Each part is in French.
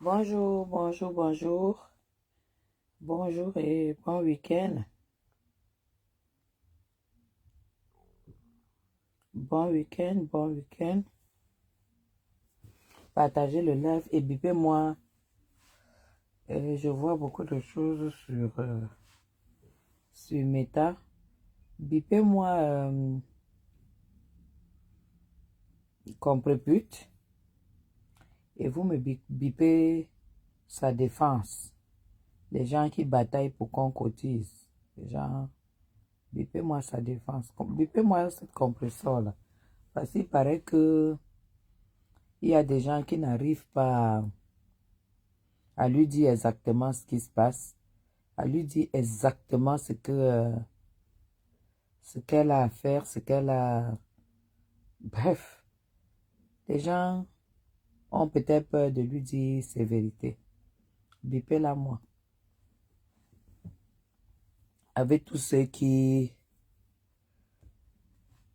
Bonjour, bonjour, bonjour. Bonjour et bon week-end. Bon week-end, bon week-end. Partagez le live et bipez-moi. Je vois beaucoup de choses sur Meta. Bipez-moi comme prépute et vous me bipez sa défense. Les gens qui bataillent pour qu'on cotise. Les gens, bipez-moi sa défense. Bipez-moi cette compresseur-là. Parce qu'il paraît que il y a des gens qui n'arrivent pas à lui dire exactement ce qui se passe, à lui dire exactement ce qu'elle a à faire, ce qu'elle a... Bref, les gens ont peut-être peur de lui dire ses vérités. Bipez-la moi. Avec tous ceux qui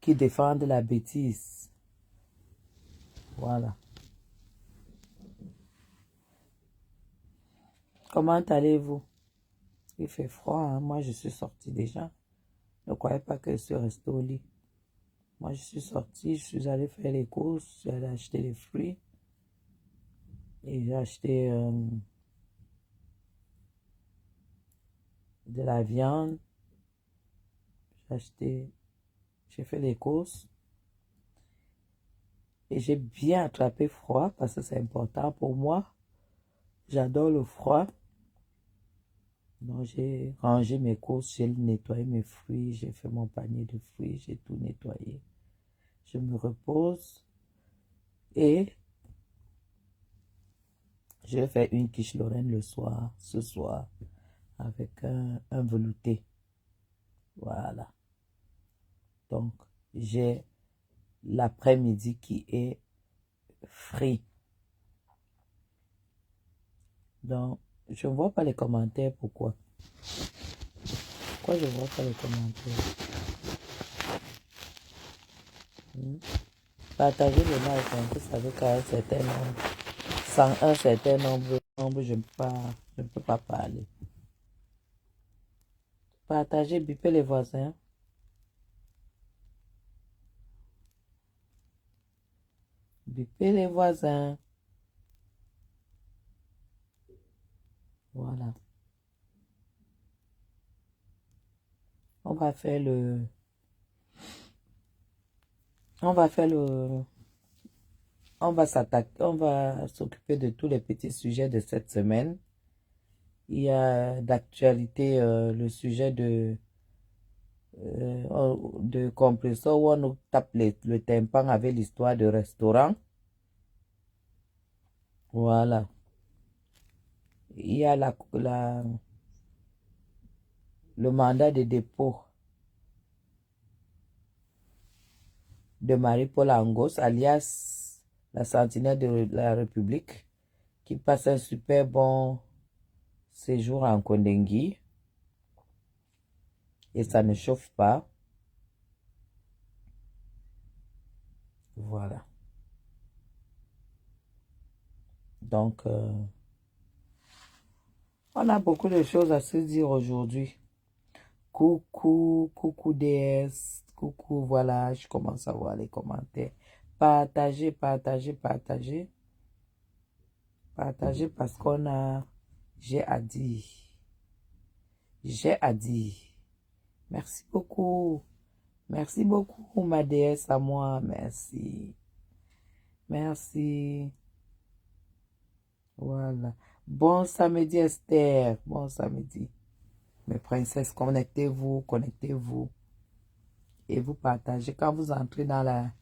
défendent la bêtise. Voilà. Comment allez-vous? Il fait froid, hein? Moi je suis sortie déjà. Ne croyez pas que je suis restée au lit. Moi je suis sortie, je suis allée faire les courses, je suis allée acheter les fruits. Et j'ai acheté de la viande. J'ai acheté, j'ai fait les courses. Et j'ai bien attrapé froid parce que c'est important pour moi. J'adore le froid. Donc j'ai rangé mes courses, j'ai nettoyé mes fruits, j'ai fait mon panier de fruits, j'ai tout nettoyé. Je me repose et je vais faire une quiche Lorraine le soir, ce soir, avec un velouté. Voilà. Donc j'ai l'après-midi qui est frit. Donc je ne vois pas les commentaires. Pourquoi? Pourquoi je ne vois pas les commentaires? Partagez le live, hein, vous savez qu'à un certain nombre, sans un certain nombre, je ne peux pas parler. Partagez, bipez les voisins. Bipez les voisins. Voilà. On va faire le... On va faire le... On va s'attaquer, on va s'occuper de tous les petits sujets de cette semaine. Il y a d'actualité le sujet de compresseur où on nous tape le tympan avec l'histoire de restaurant. Voilà. Il y a le mandat de dépôt de Marie-Paul Angos, alias la sentinelle de la République, qui passe un super bon séjour en Kondengui. Et ça ne chauffe pas. Voilà. Donc, on a beaucoup de choses à se dire aujourd'hui. Coucou, coucou DS, coucou, voilà, je commence à voir les commentaires. Partagez, partagez, partagez. Partagez parce qu'on a... J'ai à dire. J'ai à dire. Merci beaucoup. Merci beaucoup, ma déesse à moi. Merci. Merci. Voilà. Bon samedi, Esther. Bon samedi. Mes princesses, connectez-vous, connectez-vous. Et vous partagez. Quand vous entrez dans la...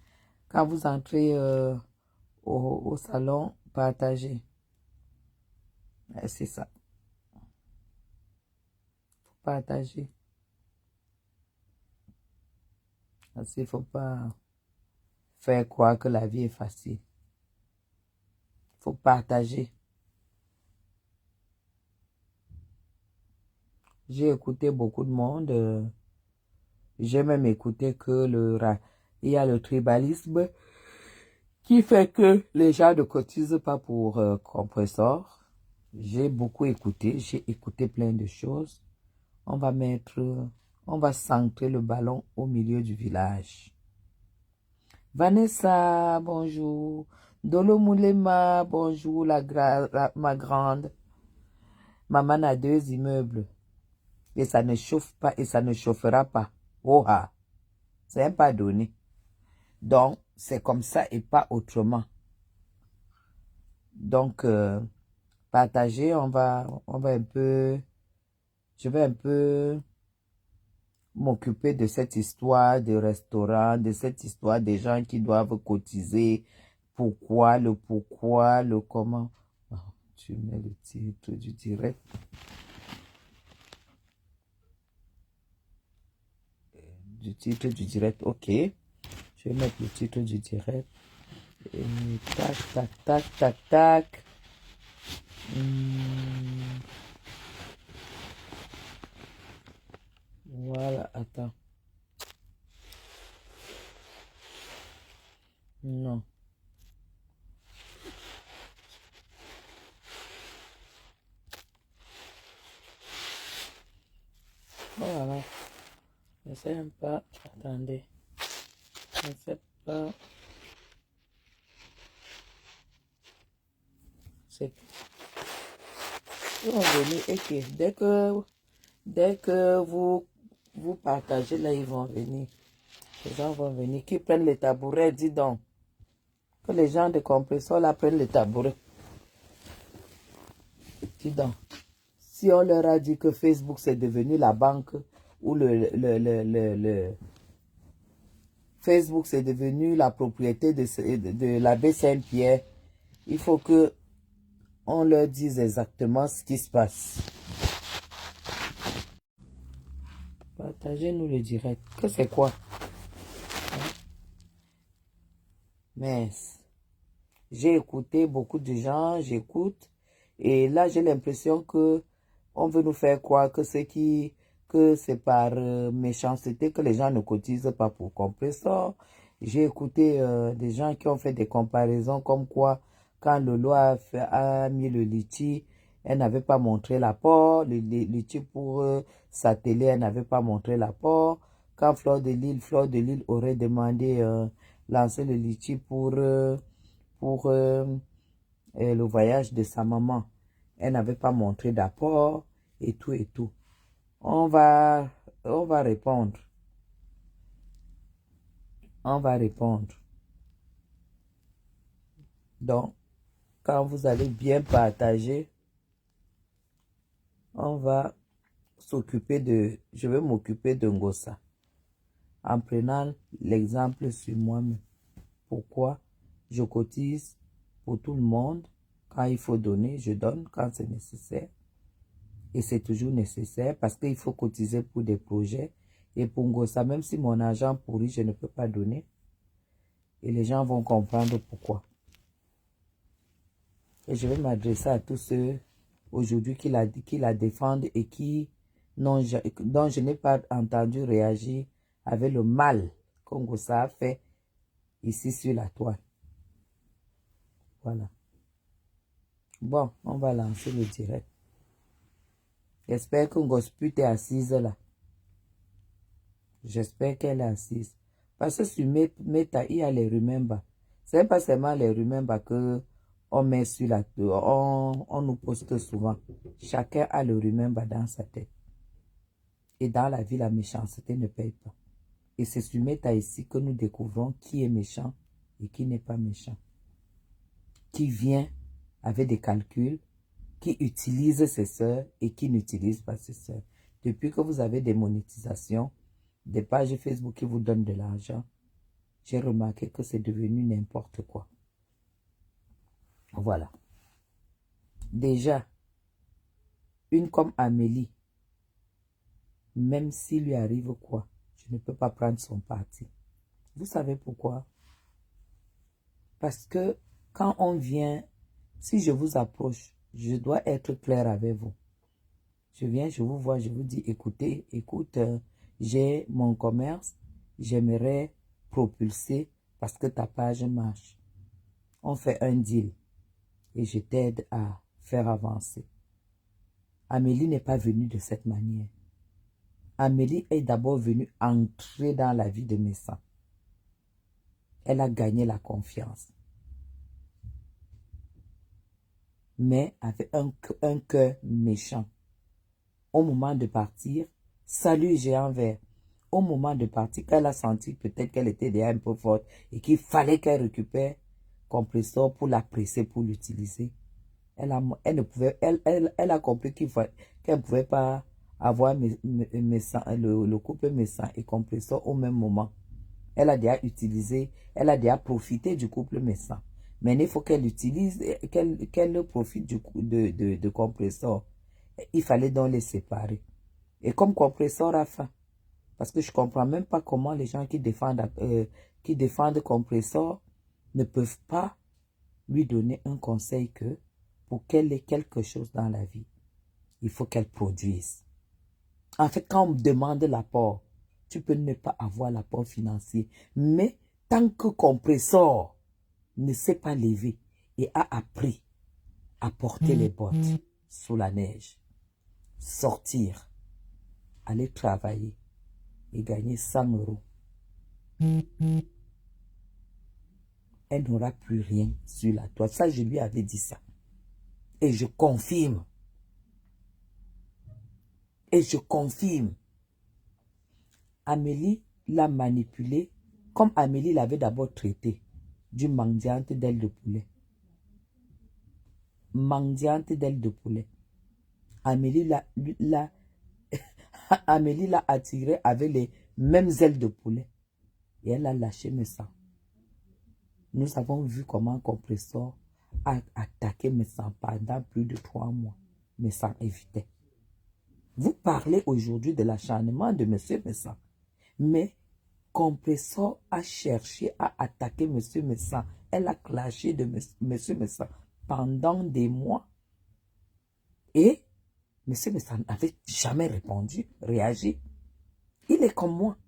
Quand vous entrez au salon, partagez. C'est ça. Partagez. Parce qu'il ne faut pas faire croire que la vie est facile. Il faut partager. J'ai écouté beaucoup de monde. J'ai même écouté que il y a le tribalisme qui fait que les gens ne cotisent pas pour compresseur. J'ai beaucoup écouté, j'ai écouté plein de choses. On va centrer le ballon au milieu du village. Vanessa, bonjour. Dolo Moulema, bonjour, ma grande. Maman a 2 immeubles. Et ça ne chauffe pas et ça ne chauffera pas. Oh ah, c'est un pas donné. Donc, c'est comme ça et pas autrement. Donc, partager, on va un peu, je vais un peu m'occuper de cette histoire de restaurant, de cette histoire des gens qui doivent cotiser. Pourquoi, le comment. Oh, tu mets le titre du direct. Du titre du direct, ok. Je vais mettre le titre du direct. Et tac, tac, tac, tac, tac. Voilà, attends. Non. Voilà. Je ne sais même pas. Attendez. Je ne sais pas. C'est ils vont venir et que dès que vous partagez là, ils vont venir. Les gens vont venir. Qui prennent les tabourets, dis donc. Que les gens de compresseur là prennent les tabourets. Dis donc. Si on leur a dit que Facebook c'est devenu la banque ou le Facebook c'est devenu la propriété de l'abbé Saint-Pierre, il faut que on leur dise exactement ce qui se passe. Partagez-nous le direct. Que c'est quoi? Mais j'ai écouté beaucoup de gens, j'écoute. Et là, j'ai l'impression que on veut nous faire croire que c'est par méchanceté que les gens ne cotisent pas pour compresseur. J'ai écouté des gens qui ont fait des comparaisons comme quoi, quand Lolo a mis le litchi, elle n'avait pas montré l'apport. Le litchi pour sa télé, elle n'avait pas montré l'apport. Quand Fleur de Lille aurait demandé lancer le litchi pour le voyage de sa maman. Elle n'avait pas montré d'apport et tout et tout. On va répondre. On va répondre. Donc, quand vous allez bien partager, on va s'occuper de... Je vais m'occuper de Ngossa. En prenant l'exemple sur moi-même. Pourquoi je cotise pour tout le monde. Quand il faut donner, je donne quand c'est nécessaire. Et c'est toujours nécessaire parce qu'il faut cotiser pour des projets. Et pour Ngossa, même si mon argent pourrit, je ne peux pas donner. Et les gens vont comprendre pourquoi. Et je vais m'adresser à tous ceux aujourd'hui qui la défendent et dont je n'ai pas entendu réagir avec le mal que Ngossa a fait ici sur la toile. Voilà. Bon, on va lancer le direct. J'espère que Ngosput est assise là. J'espère qu'elle est assise. Parce que sur Meta, il y a les remember. C'est pas seulement les remember que on met sur la on nous poste souvent. Chacun a le remember dans sa tête. Et dans la vie, la méchanceté ne paye pas. Et c'est sur Meta ici que nous découvrons qui est méchant et qui n'est pas méchant. Qui vient avec des calculs, qui utilise ses sœurs et qui n'utilise pas ses sœurs. Depuis que vous avez des monétisations, des pages Facebook qui vous donnent de l'argent, j'ai remarqué que c'est devenu n'importe quoi. Voilà. Déjà, une comme Amélie, même s'il lui arrive quoi, je ne peux pas prendre son parti. Vous savez pourquoi? Parce que quand on vient, si je vous approche, je dois être clair avec vous. Je viens, je vous vois, je vous dis, écoutez, écoute, j'ai mon commerce, j'aimerais propulser parce que ta page marche. On fait un deal et je t'aide à faire avancer. Amélie n'est pas venue de cette manière. Amélie est d'abord venue entrer dans la vie de Messa. Elle a gagné la confiance. Mais avec un cœur méchant. Au moment de partir, salut géant vert. Au moment de partir, quand elle a senti peut-être qu'elle était déjà un peu forte et qu'il fallait qu'elle récupère compresseur pour la presser, pour l'utiliser. Elle a compris qu'elle ne pouvait pas avoir le couple Messan et compresseur au même moment. Elle a déjà utilisé, elle a déjà profité du couple Messan. Mais il faut qu'elle utilise, qu'elle profite de compresseur. Il fallait donc les séparer. Et comme compresseur a faim, parce que je ne comprends même pas comment les gens qui défendent compresseur ne peuvent pas lui donner un conseil que pour qu'elle ait quelque chose dans la vie, il faut qu'elle produise. En fait, quand on me demande l'apport, tu peux ne pas avoir l'apport financier. Mais tant que compresseur ne s'est pas levé et a appris à porter les bottes sous la neige, sortir, aller travailler et gagner 100 euros, elle n'aura plus rien sur la toile. Ça, je lui avais dit ça. Et je confirme. Et je confirme. Amélie l'a manipulé comme Amélie l'avait d'abord traité d'une mendiante d'aile de poulet. Mendiante d'aile de poulet. Amélie l'a attiré avec les mêmes ailes de poulet. Et elle a lâché Messa. Nous avons vu comment Compressor a attaqué Messa pendant plus de 3 mois. Messa évitait. Vous parlez aujourd'hui de l'acharnement de M. Messa. Mais Compressor a cherché à attaquer M. Messa. Elle a clashé de M. Messa pendant des mois. Et M. Messa n'avait jamais réagi. Il est comme moi.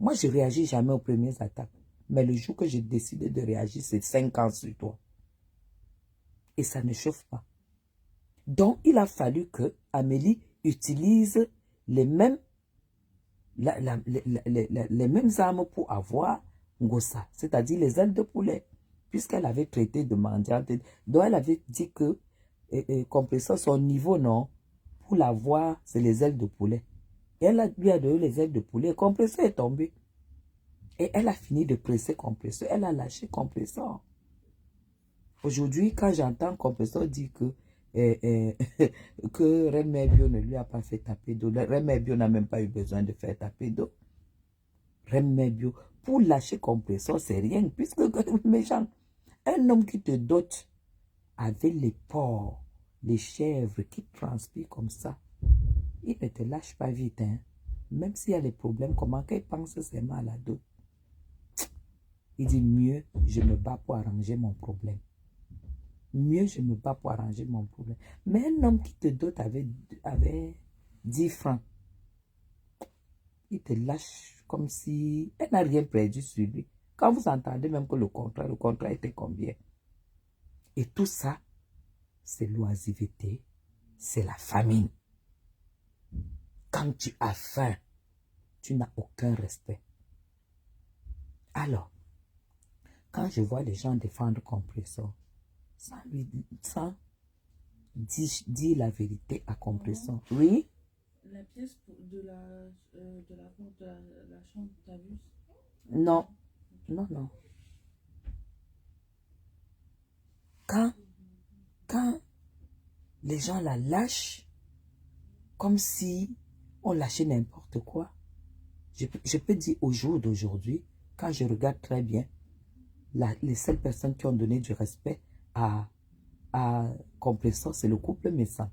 Moi, je ne réagis jamais aux premières attaques. Mais le jour que j'ai décidé de réagir, c'est 5 ans sur toi. Et ça ne chauffe pas. Donc, il a fallu que Amélie utilise les mêmes, les mêmes armes pour avoir Ngossa, c'est-à-dire les ailes de poulet, puisqu'elle avait traité de mendiante. Donc, elle avait dit que, compresseur, son niveau, non, pour l'avoir, c'est les ailes de poulet. Et elle lui a donné les ailes de poulet. Compresseur est tombé. Et elle a fini de presser compresseur. Elle a lâché compresseur. Aujourd'hui, quand j'entends compresseur dire que que Reine Bio ne lui a pas fait taper d'eau. Reine Bio n'a même pas eu besoin de faire taper d'eau. Reine Bio, pour lâcher compresseur, c'est rien. Puisque, méchant, un homme qui te dote avec les porcs, les chèvres qui transpirent comme ça, il ne te lâche pas vite. Hein? Même s'il y a des problèmes, comment qu'il pense seulement à la dot. Il dit mieux, je me bats pour arranger mon problème. Mieux, je me bats pour arranger mon problème. Mais un homme qui te dote avec 10 francs, il te lâche comme si elle n'a rien perdu sur lui. Quand vous entendez même que le contrat était combien? Et tout ça, c'est l'oisiveté, c'est la famine. Quand tu as faim, tu n'as aucun respect. Alors, quand je vois les gens défendre Compressor, sans dire la vérité à Compressor, oui? La pièce de la porte de la chambre, t'as vu? Non, non, non. Quand les gens la lâchent, comme si on lâchait n'importe quoi, je peux dire au jour d'aujourd'hui, quand je regarde très bien, les seules personnes qui ont donné du respect à Compressor, c'est le couple Messan.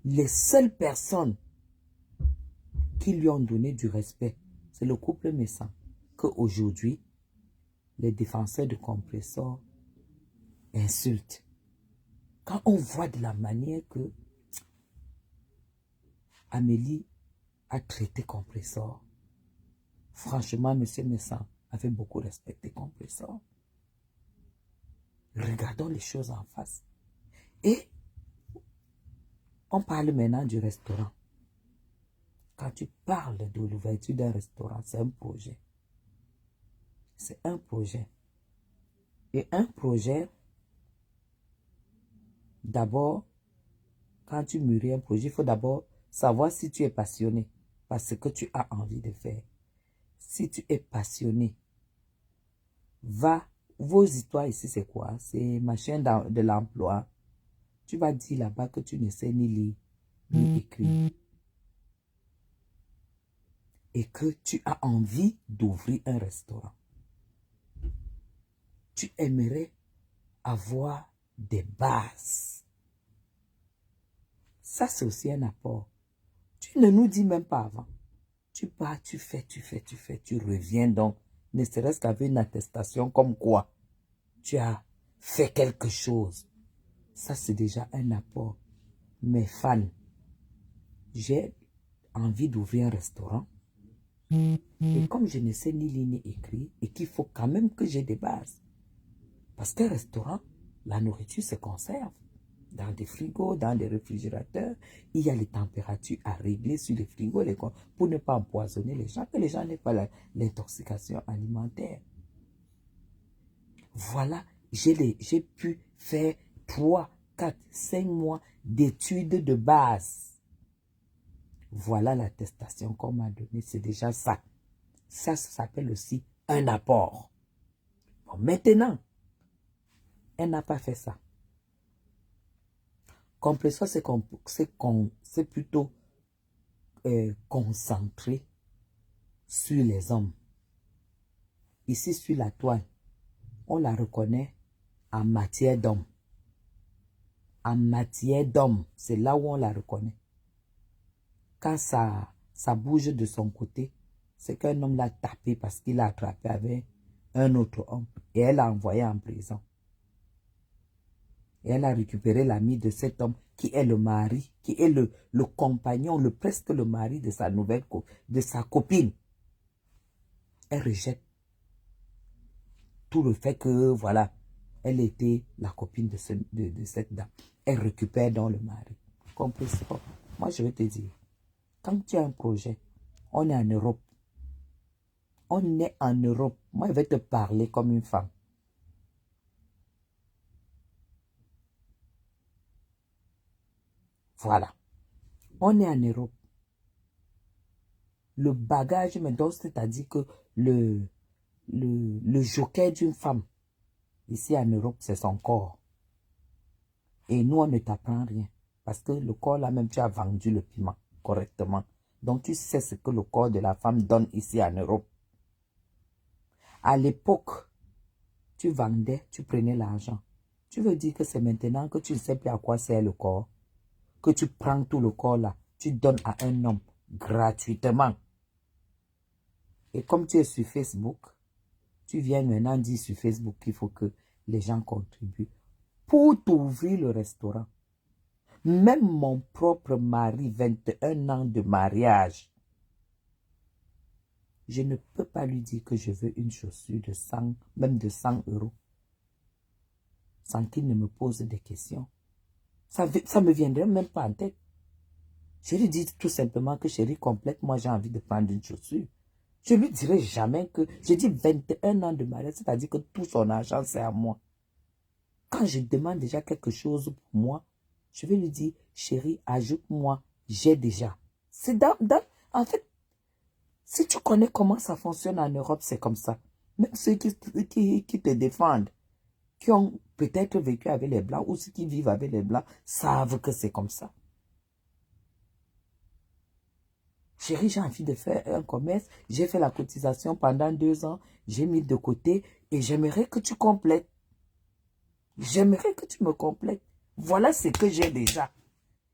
Les seules personnes qui lui ont donné du respect, c'est le couple Messan. Qu'aujourd'hui, les défenseurs de Compressor insultent. Quand on voit de la manière que Amélie a traité Compressor, franchement, M. Messan avec beaucoup de respect et compréhension. Regardons les choses en face. Et on parle maintenant du restaurant. Quand tu parles de l'ouverture d'un restaurant, c'est un projet. C'est un projet. Et un projet, d'abord, quand tu mûris un projet, il faut d'abord savoir si tu es passionné par ce que tu as envie de faire. Si tu es passionné, va. Vos histoires ici, c'est quoi? C'est machin de l'emploi. Tu vas dire là-bas que tu ne sais ni lire, ni écrire. Et que tu as envie d'ouvrir un restaurant. Tu aimerais avoir des bases. Ça, c'est aussi un apport. Tu ne nous dis même pas avant. Tu pars, tu fais, tu reviens donc, ne serait-ce qu'avec une attestation comme quoi tu as fait quelque chose. Ça, c'est déjà un apport. Mes fans, j'ai envie d'ouvrir un restaurant. Et comme je ne sais ni lire ni écrire, et qu'il faut quand même que j'ai des bases. Parce qu'un restaurant, la nourriture se conserve dans des frigos, dans des réfrigérateurs. Il y a les températures à régler sur les frigos pour ne pas empoisonner les gens, que les gens n'aient pas l'intoxication alimentaire. Voilà, j'ai pu faire 3, 4, 5 mois d'études de base. Voilà l'attestation qu'on m'a donnée, c'est déjà ça. Ça s'appelle aussi un apport. Bon, maintenant, elle n'a pas fait ça. Compression, c'est plutôt concentré sur les hommes. Ici, sur la toile, on la reconnaît en matière d'homme. En matière d'homme, c'est là où on la reconnaît. Quand ça bouge de son côté, c'est qu'un homme l'a tapé parce qu'il l'a attrapé avec un autre homme. Et elle l'a envoyé en prison. Et elle a récupéré l'ami de cet homme qui est le mari, qui est le compagnon, presque le mari de sa de sa copine. Elle rejette tout le fait que, voilà, elle était la copine de cette dame. Elle récupère donc le mari. Compris? Moi, je vais te dire, quand tu as un projet, on est en Europe. On est en Europe. Moi, je vais te parler comme une femme. Voilà. On est en Europe. Le bagage, mais donc, c'est-à-dire que le joker d'une femme, ici en Europe, c'est son corps. Et nous, on ne t'apprend rien. Parce que le corps, là même, tu as vendu le piment correctement. Donc, tu sais ce que le corps de la femme donne ici en Europe. À l'époque, tu vendais, tu prenais l'argent. Tu veux dire que c'est maintenant que tu ne sais plus à quoi sert le corps, que tu prends tout le corps là, tu donnes à un homme gratuitement. Et comme tu es sur Facebook, tu viens maintenant dire sur Facebook qu'il faut que les gens contribuent pour t'ouvrir le restaurant. Même mon propre mari, 21 ans de mariage, je ne peux pas lui dire que je veux une chaussure de 100, même de 100 euros, sans qu'il ne me pose des questions. Ça me viendrait même pas en tête. Je lui dis tout simplement que chérie, complète, moi j'ai envie de prendre une chaussure. Je lui dirai jamais que, j'ai dit 21 ans de mariage, c'est-à-dire que tout son argent c'est à moi. Quand je demande déjà quelque chose pour moi, je vais lui dire, chérie, ajoute-moi, j'ai déjà. C'est en fait, si tu connais comment ça fonctionne en Europe, c'est comme ça. Même ceux qui te défendent, qui ont peut-être vécu avec les Blancs ou ceux qui vivent avec les Blancs, savent que c'est comme ça. Chérie, j'ai envie de faire un commerce. J'ai fait la cotisation pendant 2 ans. J'ai mis de côté et j'aimerais que tu complètes. J'aimerais que tu me complètes. Voilà ce que j'ai déjà.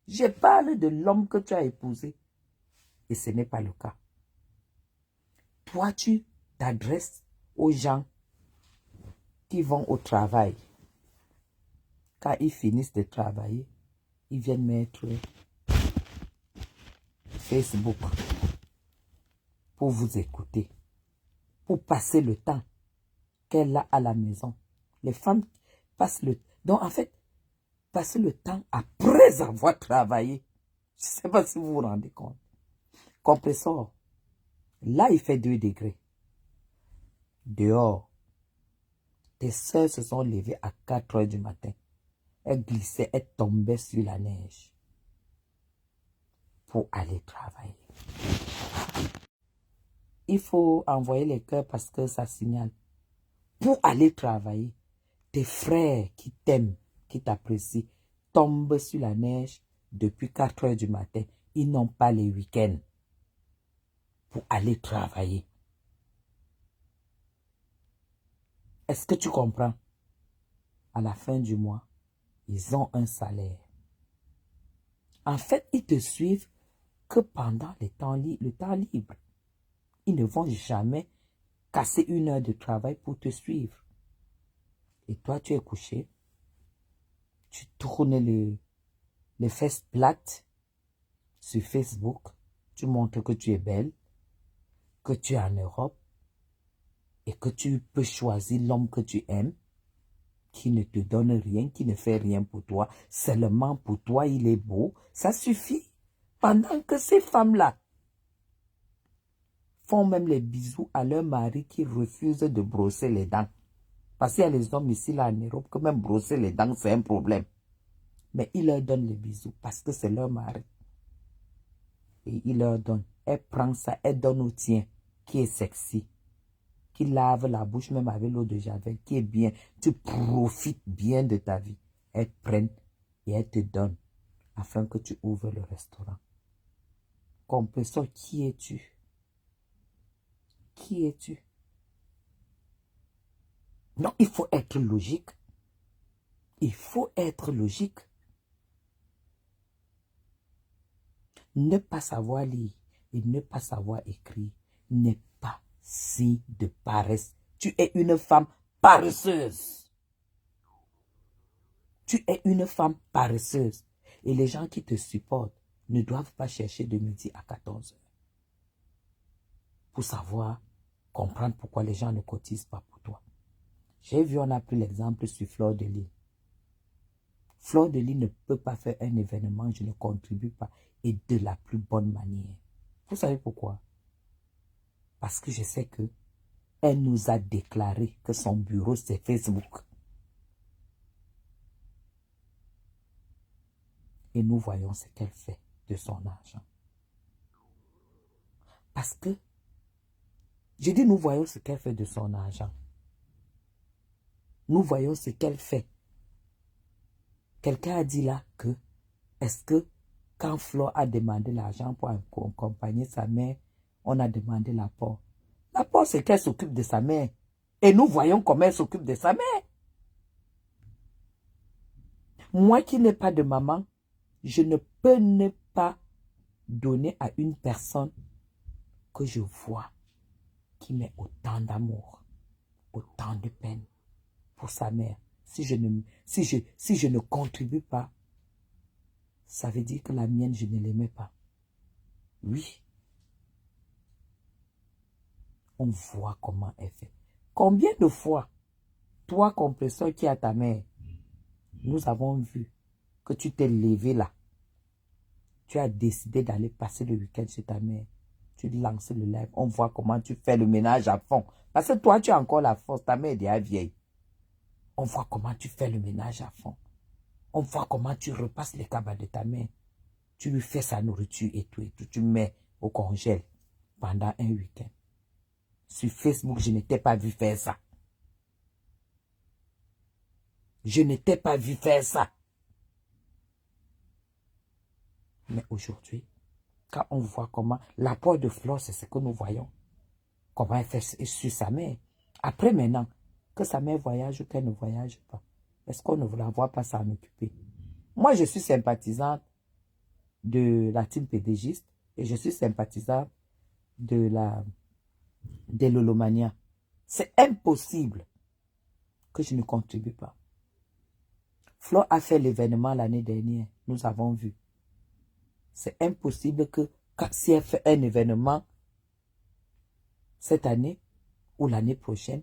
Je parle de l'homme que tu as épousé. Et ce n'est pas le cas. Toi, tu t'adresses aux gens qui vont au travail. Quand ils finissent de travailler, ils viennent mettre Facebook pour vous écouter, pour passer le temps qu'elle a à la maison. Les femmes passent le temps. Donc, en fait, passer le temps après avoir travaillé. Je ne sais pas si vous vous rendez compte. Compressor. Là, il fait 2 degrés. Dehors. Tes soeurs se sont levées à 4 heures du matin. Elles glissaient, elles tombaient sur la neige pour aller travailler. Il faut envoyer les cœurs parce que ça signale. Pour aller travailler, tes frères qui t'aiment, qui t'apprécient, tombent sur la neige depuis 4 heures du matin. Ils n'ont pas les week-ends pour aller travailler. Est-ce que tu comprends? À la fin du mois, ils ont un salaire. En fait, ils te suivent que pendant le temps libre. Ils ne vont jamais casser 1 heure de travail pour te suivre. Et toi, tu es couché. Tu tournes les fesses plates sur Facebook. Tu montres que tu es belle, que tu es en Europe et que tu peux choisir l'homme que tu aimes, qui ne te donne rien, qui ne fait rien pour toi. Seulement pour toi, il est beau. Ça suffit. Pendant que ces femmes-là font même les bisous à leur mari qui refuse de brosser les dents. Parce qu'il y a les hommes ici, là, en Europe, que même brosser les dents, c'est un problème. Mais ils leur donnent les bisous parce que c'est leur mari. Et il leur donne. Elle prend ça, elle donne au tien, qui est sexy, qui lave la bouche même avec l'eau de javel, qui est bien. Tu profites bien de ta vie. Elles prennent et elles te donnent afin que tu ouvres le restaurant. Compresseur, qui es-tu? Qui es-tu? Non, il faut être logique. Il faut être logique. Ne pas savoir lire et ne pas savoir écrire n'est pas signe de paresse. Tu es une femme paresseuse. Tu es une femme paresseuse. Et les gens qui te supportent ne doivent pas chercher de midi à 14 heures pour savoir, comprendre pourquoi les gens ne cotisent pas pour toi. J'ai vu, on a pris l'exemple sur Fleur de Lys. Fleur de Lys ne peut pas faire un événement, je ne contribue pas, et de la plus bonne manière. Vous savez pourquoi? Parce que je sais que elle nous a déclaré que son bureau, c'est Facebook. Et nous voyons ce qu'elle fait de son argent. Parce que, je dis nous voyons ce qu'elle fait de son argent. Nous voyons ce qu'elle fait. Quelqu'un a dit là que, est-ce que quand Flo a demandé l'argent pour accompagner sa mère, on a demandé l'apport. L'apport, c'est qu'elle s'occupe de sa mère. Et nous voyons comment elle s'occupe de sa mère. Moi qui n'ai pas de maman, je ne peux ne pas donner à une personne que je vois qui met autant d'amour, autant de peine pour sa mère. Si je ne contribue pas, ça veut dire que la mienne, je ne l'aimais pas. Oui. On voit comment elle fait. Combien de fois, toi, compresseur qui a ta mère, nous avons vu que tu t'es levé là. Tu as décidé d'aller passer le week-end chez ta mère. Tu lances le live. On voit comment tu fais le ménage à fond. Parce que toi, tu as encore la force. Ta mère est déjà vieille. On voit comment tu fais le ménage à fond. On voit comment tu repasses les cabas de ta mère. Tu lui fais sa nourriture et tout. Tu mets au congèle pendant un week-end. Sur Facebook, je ne t'ai pas vu faire ça. Je ne t'ai pas vu faire ça. Mais aujourd'hui, quand on voit comment l'apport de Flore, c'est ce que nous voyons. Comment elle fait sur sa mère. Après maintenant, que sa mère voyage ou qu'elle ne voyage pas, est-ce qu'on ne la voit pas s'en occuper? Moi, je suis sympathisante de la team pédégiste et je suis sympathisante de l'Holomania. C'est impossible que je ne contribue pas. Flore a fait l'événement l'année dernière. Nous avons vu. C'est impossible que si elle fait un événement cette année, ou l'année prochaine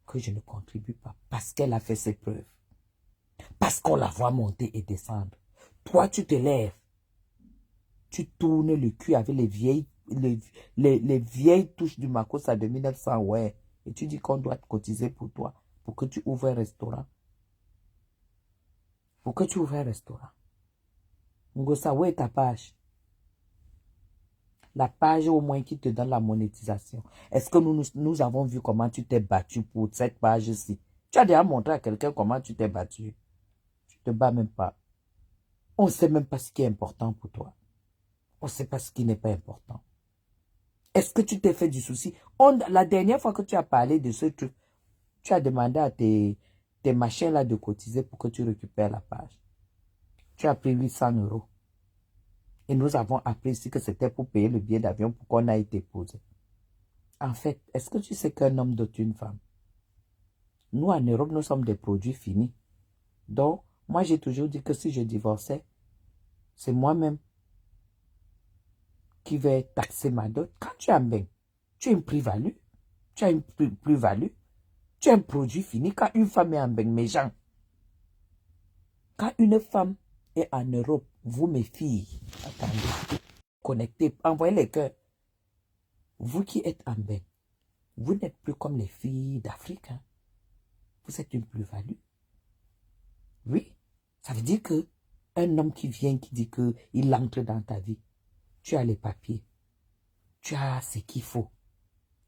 que je ne contribue pas parce qu'elle a fait ses preuves. Parce qu'on la voit monter et descendre. Toi, tu te lèves. Tu tournes le cul avec les vieilles touches du Makossa de 1900, ouais. Et tu dis qu'on doit te cotiser pour toi, pour que tu ouvres un restaurant. Pour que tu ouvres un restaurant. Ngossa, où est ta page? La page au moins qui te donne la monétisation. Est-ce que nous avons vu comment tu t'es battu pour cette page-ci? Tu as déjà montré à quelqu'un comment tu t'es battu. Tu ne te bats même pas. On ne sait même pas ce qui est important pour toi. On ne sait pas ce qui n'est pas important. Est-ce que tu t'es fait du souci? La dernière fois que tu as parlé de ce truc, tu as demandé à tes machins là de cotiser pour que tu récupères la page. Tu as pris 800 €. Et nous avons appris ici que c'était pour payer le billet d'avion pour qu'on ait été posé. En fait, est-ce que tu sais qu'un homme dote une femme? Nous, en Europe, nous sommes des produits finis. Donc, moi, j'ai toujours dit que si je divorçais, c'est moi-même qui vais taxer ma dot. Quand tu as un bien, tu as une plus-value. Tu as une plus-value. Tu as un produit fini. Quand une femme est en bain, mes gens, quand une femme est en Europe, vous, mes filles, attendez, connectez, envoyez les cœurs. Vous qui êtes en bain, vous n'êtes plus comme les filles d'Afrique. Hein. Vous êtes une plus-value. Oui, ça veut dire que un homme qui vient, qui dit qu'il entre dans ta vie, tu as les papiers, tu as ce qu'il faut,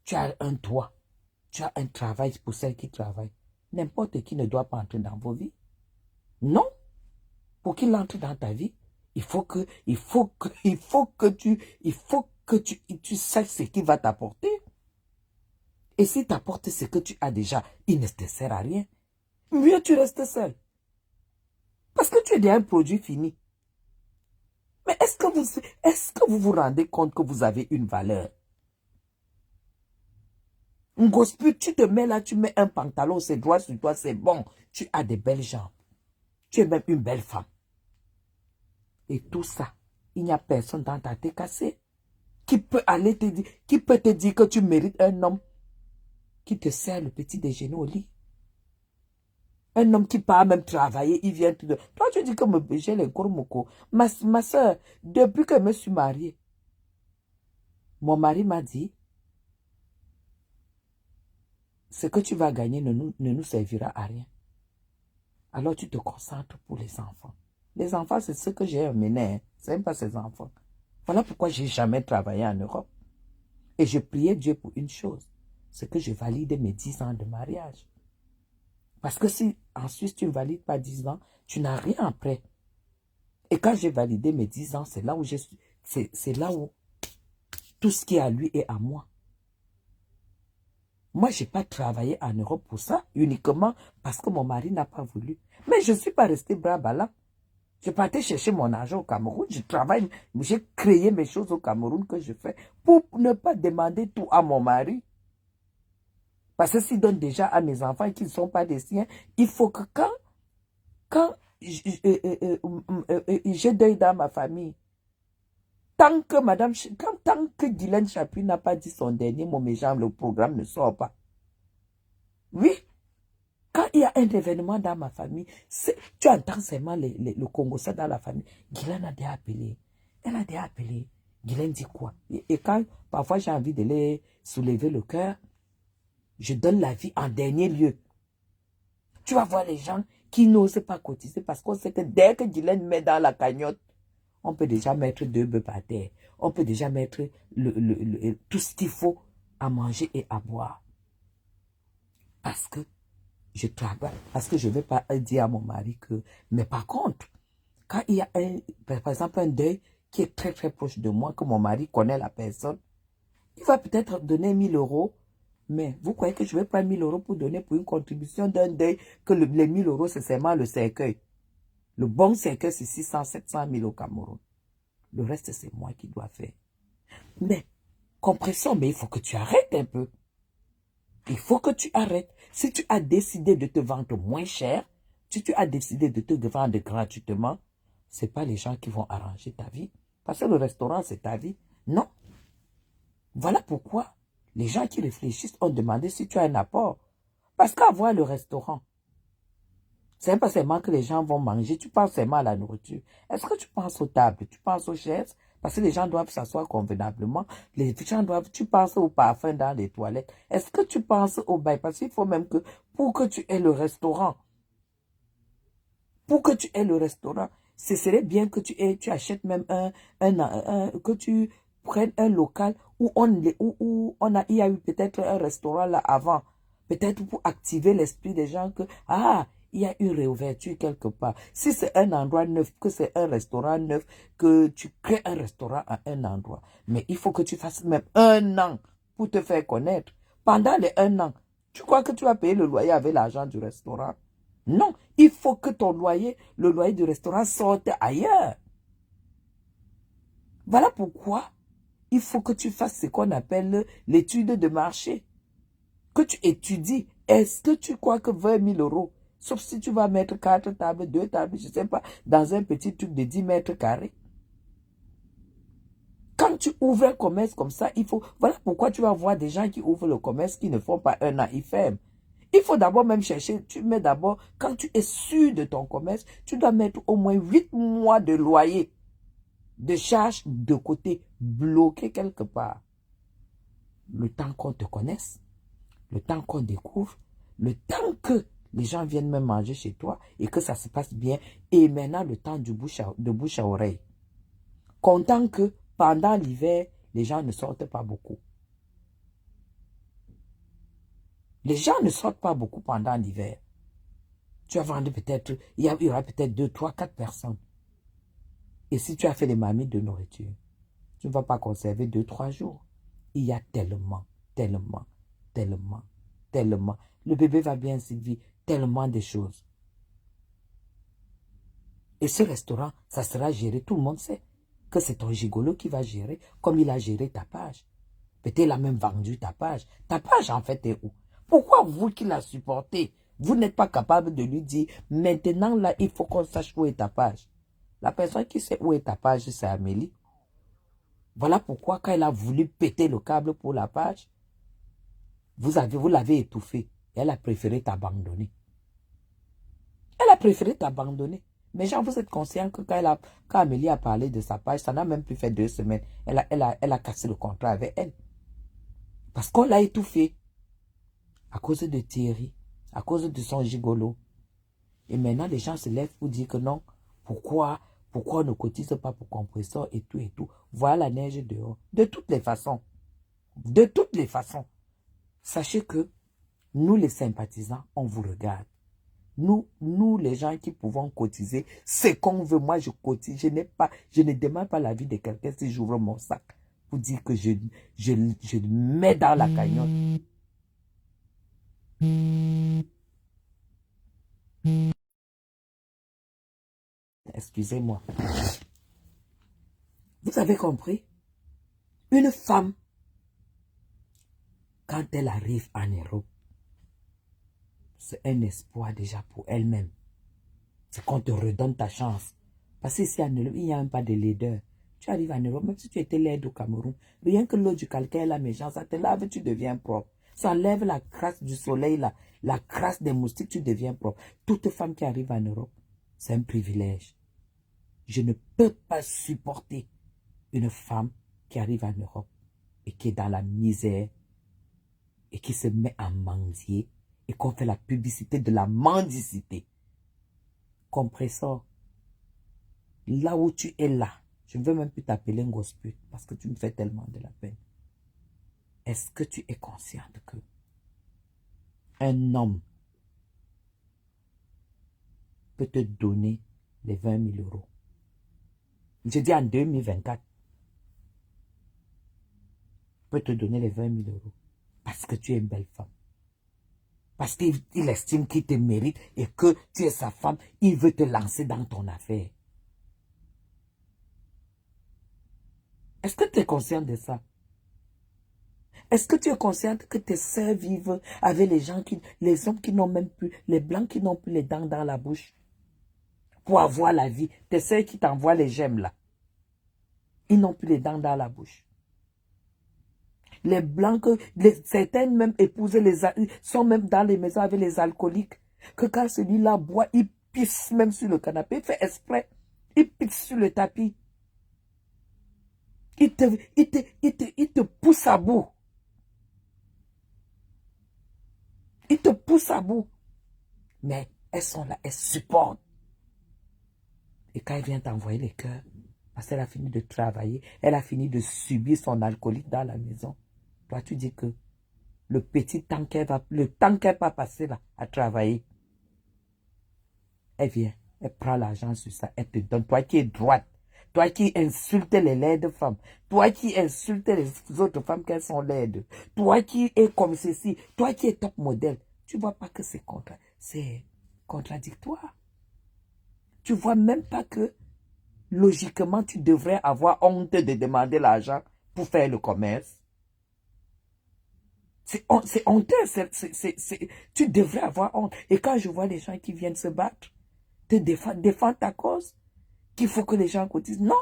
tu as un toit, tu as un travail pour celles qui travaillent. N'importe qui ne doit pas entrer dans vos vies. Non, pour qu'il entre dans ta vie, il faut que tu saches ce qu'il va t'apporter. Et s'il t'apporte ce que tu as déjà, il ne te sert à rien. Mieux tu restes seul. Parce que tu es déjà un produit fini. Mais est-ce que vous vous rendez compte que vous avez une valeur? Ngospu, tu te mets là, tu mets un pantalon, c'est droit sur toi, c'est bon. Tu as des belles jambes. Tu es même une belle femme. Et tout ça, il n'y a personne dans ta tête cassée qui peut aller te dire, qui peut te dire que tu mérites un homme qui te sert le petit déjeuner au lit. Un homme qui part même travailler, il vient te dire, toi tu dis que j'ai les gourmoko. Ma soeur, depuis que je me suis mariée, mon mari m'a dit, ce que tu vas gagner ne nous servira à rien. Alors tu te concentres pour les enfants. Les enfants, c'est ce que j'ai amené. Hein. Ce n'est pas ces enfants. Voilà pourquoi je n'ai jamais travaillé en Europe. Et je priais Dieu pour une chose. C'est que je valide mes 10 ans de mariage. Parce que si en Suisse, tu ne valides pas 10 ans, tu n'as rien après. Et quand j'ai validé mes 10 ans, c'est là où c'est là où tout ce qui est à lui est à moi. Moi, je n'ai pas travaillé en Europe pour ça, uniquement parce que mon mari n'a pas voulu. Mais je ne suis pas resté bras ballants. Je partais chercher mon argent au Cameroun. Je travaille, j'ai créé mes choses au Cameroun que je fais pour ne pas demander tout à mon mari. Parce que s'il donne déjà à mes enfants qui ne sont pas des siens, il faut que quand j'ai deuil dans ma famille, tant que Guylaine Chapuis n'a pas dit son dernier mot, mes gens, le programme ne sort pas. Oui. Quand il y a un événement dans ma famille, tu entends seulement le Congo, ça dans la famille. Guylaine a déjà appelé. Elle a déjà appelé. Guylaine dit quoi? Et quand parfois j'ai envie de les soulever le cœur, je donne la vie en dernier lieu. Tu vas voir les gens qui n'osent pas cotiser parce qu'on sait que dès que Guylaine met dans la cagnotte, on peut déjà mettre 2 bœufs par terre. On peut déjà mettre tout ce qu'il faut à manger et à boire. Parce que je travaille, parce que je ne vais pas dire à mon mari que... Mais par contre, quand il y a par exemple un deuil qui est très très proche de moi, que mon mari connaît la personne, il va peut-être donner 1000 €. Mais vous croyez que je vais prendre 1000 € pour donner pour une contribution d'un deuil, que les 1000 € c'est seulement le cercueil. Le bon cercueil c'est 600, 700 000 au Cameroun. Le reste c'est moi qui dois faire. Mais, compression, mais il faut que tu arrêtes un peu. Il faut que tu arrêtes. Si tu as décidé de te vendre moins cher, si tu as décidé de te vendre gratuitement, ce n'est pas les gens qui vont arranger ta vie. Parce que le restaurant, c'est ta vie. Non. Voilà pourquoi Les gens qui réfléchissent ont demandé si tu as un apport. Parce qu'avoir le restaurant, c'est pas seulement que les gens vont manger, tu penses seulement à la nourriture. Est-ce que tu penses aux tables, tu penses aux chaises? Parce que les gens doivent s'asseoir convenablement. Les gens doivent, tu penses au parfum dans les toilettes. Est-ce que tu penses au bail? Parce qu'il faut même que, pour que tu aies le restaurant, ce serait bien que tu achètes même que tu prennes un local où il y a eu peut-être un restaurant là avant. Peut-être pour activer l'esprit des gens que, il y a une réouverture quelque part. Si c'est un endroit neuf, que c'est un restaurant neuf, que tu crées un restaurant à un endroit. Mais il faut que tu fasses même 1 an pour te faire connaître. Pendant les 1 an, tu crois que tu vas payer le loyer avec l'argent du restaurant? Non, il faut que ton loyer, le loyer du restaurant sorte ailleurs. Voilà pourquoi il faut que tu fasses ce qu'on appelle l'étude de marché. Que tu étudies. Est-ce que tu crois que 20 000 euros, sauf si tu vas mettre 4 tables, 2 tables, je ne sais pas, dans un petit truc de 10 mètres carrés. Quand tu ouvres un commerce comme ça, voilà pourquoi tu vas voir des gens qui ouvrent le commerce qui ne font pas 1 an, ils ferment. Il faut d'abord même chercher, quand tu es sûr de ton commerce, tu dois mettre au moins 8 mois de loyer, de charges de côté, bloqué quelque part. Le temps qu'on te connaisse, le temps qu'on découvre, le temps que les gens viennent même manger chez toi et que ça se passe bien, et maintenant le temps de bouche à oreille. Content que pendant l'hiver, les gens ne sortent pas beaucoup. Les gens ne sortent pas beaucoup pendant l'hiver. Tu vas vendre peut-être, il y aura peut-être 2, 3, 4 personnes. Et si tu as fait des marmites de nourriture, tu ne vas pas conserver 2, 3 jours. Il y a tellement, tellement, tellement, tellement. Le bébé va bien survivre, tellement de choses. Et ce restaurant, ça sera géré, tout le monde sait que c'est ton gigolo qui va gérer, comme il a géré ta page. Peut-être il a même vendu ta page. Ta page, en fait, est où? Pourquoi vous qui la supportez, vous n'êtes pas capable de lui dire, maintenant, là, il faut qu'on sache où est ta page. La personne qui sait où est ta page, c'est Amélie. Voilà pourquoi, quand elle a voulu péter le câble pour la page, vous l'avez étouffée. Elle a préféré t'abandonner. Elle a préféré t'abandonner. Mais genre, vous êtes conscient que quand Amélie a parlé de sa page, ça n'a même plus fait 2 semaines. Elle a cassé le contrat avec elle. Parce qu'on l'a étouffée. À cause de Thierry. À cause de son gigolo. Et maintenant, les gens se lèvent pour dire que non. Pourquoi on ne cotise pas pour compresseur et tout et tout. Voilà la neige dehors. De toutes les façons. De toutes les façons. Sachez que nous, les sympathisants, on vous regarde. Nous, les gens qui pouvons cotiser, c'est qu'on veut. Moi, je cotise. Je ne demande pas l'avis de quelqu'un si j'ouvre mon sac pour dire que je le mets dans la cagnotte. Excusez-moi. Vous avez compris? Une femme, quand elle arrive en Europe, c'est un espoir déjà pour elle-même. C'est qu'on te redonne ta chance. Parce qu'ici en Europe, il n'y a même pas de laideur. Tu arrives en Europe, même si tu étais laide au Cameroun, rien que l'eau du calcaire et la méchante, ça te lave, tu deviens propre. Ça enlève la crasse du soleil, la crasse des moustiques, tu deviens propre. Toute femme qui arrive en Europe, c'est un privilège. Je ne peux pas supporter une femme qui arrive en Europe et qui est dans la misère et qui se met à mendier et qu'on fait la publicité de la mendicité. Compresseur, là où tu es là, je ne veux même plus t'appeler un gospel parce que tu me fais tellement de la peine. Est-ce que tu es consciente que un homme peut te donner les 20 000 euros? Je dis en 2024, peut te donner les 20 000 euros parce que tu es une belle femme. Parce qu'il estime qu'il te mérite et que tu es sa femme, il veut te lancer dans ton affaire. Est-ce que tu es consciente de ça? Est-ce que tu es consciente que tes sœurs vivent avec les hommes qui n'ont même plus, les blancs qui n'ont plus les dents dans la bouche pour avoir la vie? Tes sœurs qui t'envoient les gemmes là, ils n'ont plus les dents dans la bouche. les blancs, certaines même épouses sont même dans les maisons avec les alcooliques. Que quand celui-là boit, il pisse même sur le canapé, il fait exprès. Il pisse sur le tapis. Il te pousse à bout. Il te pousse à bout. Mais elles sont là, elles supportent. Et quand elle vient t'envoyer les cœurs, parce qu'elle a fini de travailler, elle a fini de subir son alcoolique dans la maison. Toi, tu dis que le petit temps le temps qu'elle va passer là à travailler, elle vient, elle prend l'argent sur ça, elle te donne. Toi qui es droite, toi qui insultes les laides femmes, toi qui insultes les autres femmes qu'elles sont laides, toi qui es comme ceci, toi qui es top modèle, tu vois pas que c'est contradictoire. Tu vois même pas que logiquement tu devrais avoir honte de demander l'argent pour faire le commerce. C'est honteux, tu devrais avoir honte. Et quand je vois les gens qui viennent se battre, te défendre ta cause, qu'il faut que les gens cotisent, non.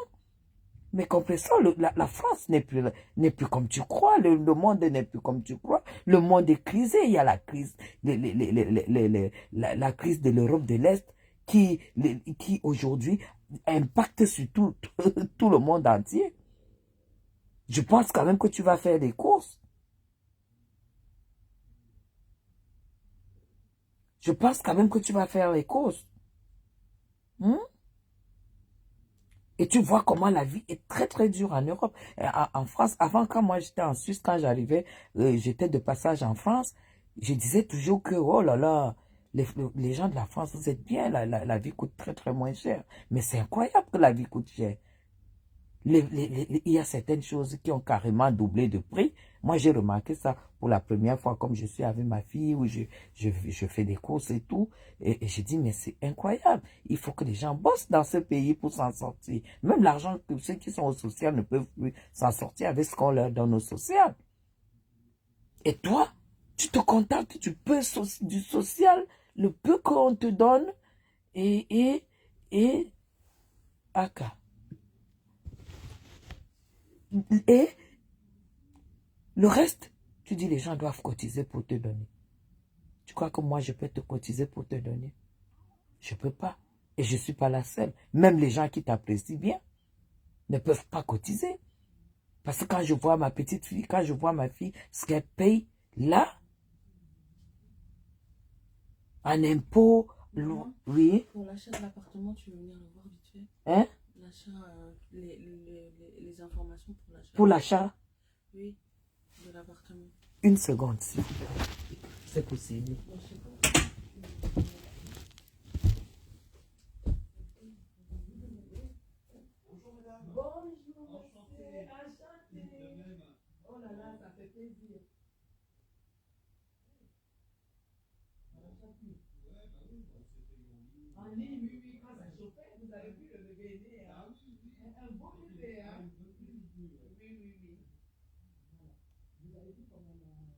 Mais comprenons, la France n'est plus comme tu crois, le monde n'est plus comme tu crois, le monde est crisé, il y a la crise, la crise de l'Europe de l'Est qui aujourd'hui impacte sur tout, tout le monde entier. Je pense quand même que tu vas faire des courses. Je pense quand même que tu vas faire les courses. Et tu vois comment la vie est très très dure en Europe. En France, avant quand moi j'étais en Suisse, quand j'arrivais, j'étais de passage en France, je disais toujours que, oh là là, les gens de la France, vous êtes bien, la vie coûte très très moins cher. Mais c'est incroyable que la vie coûte cher. Il y a certaines choses qui ont carrément doublé de prix. Moi, j'ai remarqué ça pour la première fois, comme je suis avec ma fille, où je fais des courses et tout. Et j'ai dit, mais c'est incroyable. Il faut que les gens bossent dans ce pays pour s'en sortir. Même l'argent que ceux qui sont au social ne peuvent plus s'en sortir avec ce qu'on leur donne au social. Et toi, tu te contentes, tu peux du social, le peu qu'on te donne, et, aka. Et le reste, tu dis les gens doivent cotiser pour te donner. Tu crois que moi je peux te cotiser pour te donner? Je ne peux pas. Et je ne suis pas la seule. Même les gens qui t'apprécient bien ne peuvent pas cotiser. Parce que quand je vois ma petite fille, quand je vois ma fille, ce qu'elle paye là, en impôts, oui. Pour l'achat de l'appartement, tu veux venir le voir vite fait? Hein? L'achat, les informations pour l'achat. Pour l'achat? Oui, de l'appartement. Une seconde, s'il vous plaît. C'est possible. Bon, je sais pas. Bonjour, enchanté. Oh là là, ça fait plaisir. En ligne, oui, oui, quand ça chauffait, vous avez vu le bébé, hein? Un beau bébé, hein? Oui, oui, oui. Vous avez vu comment on a...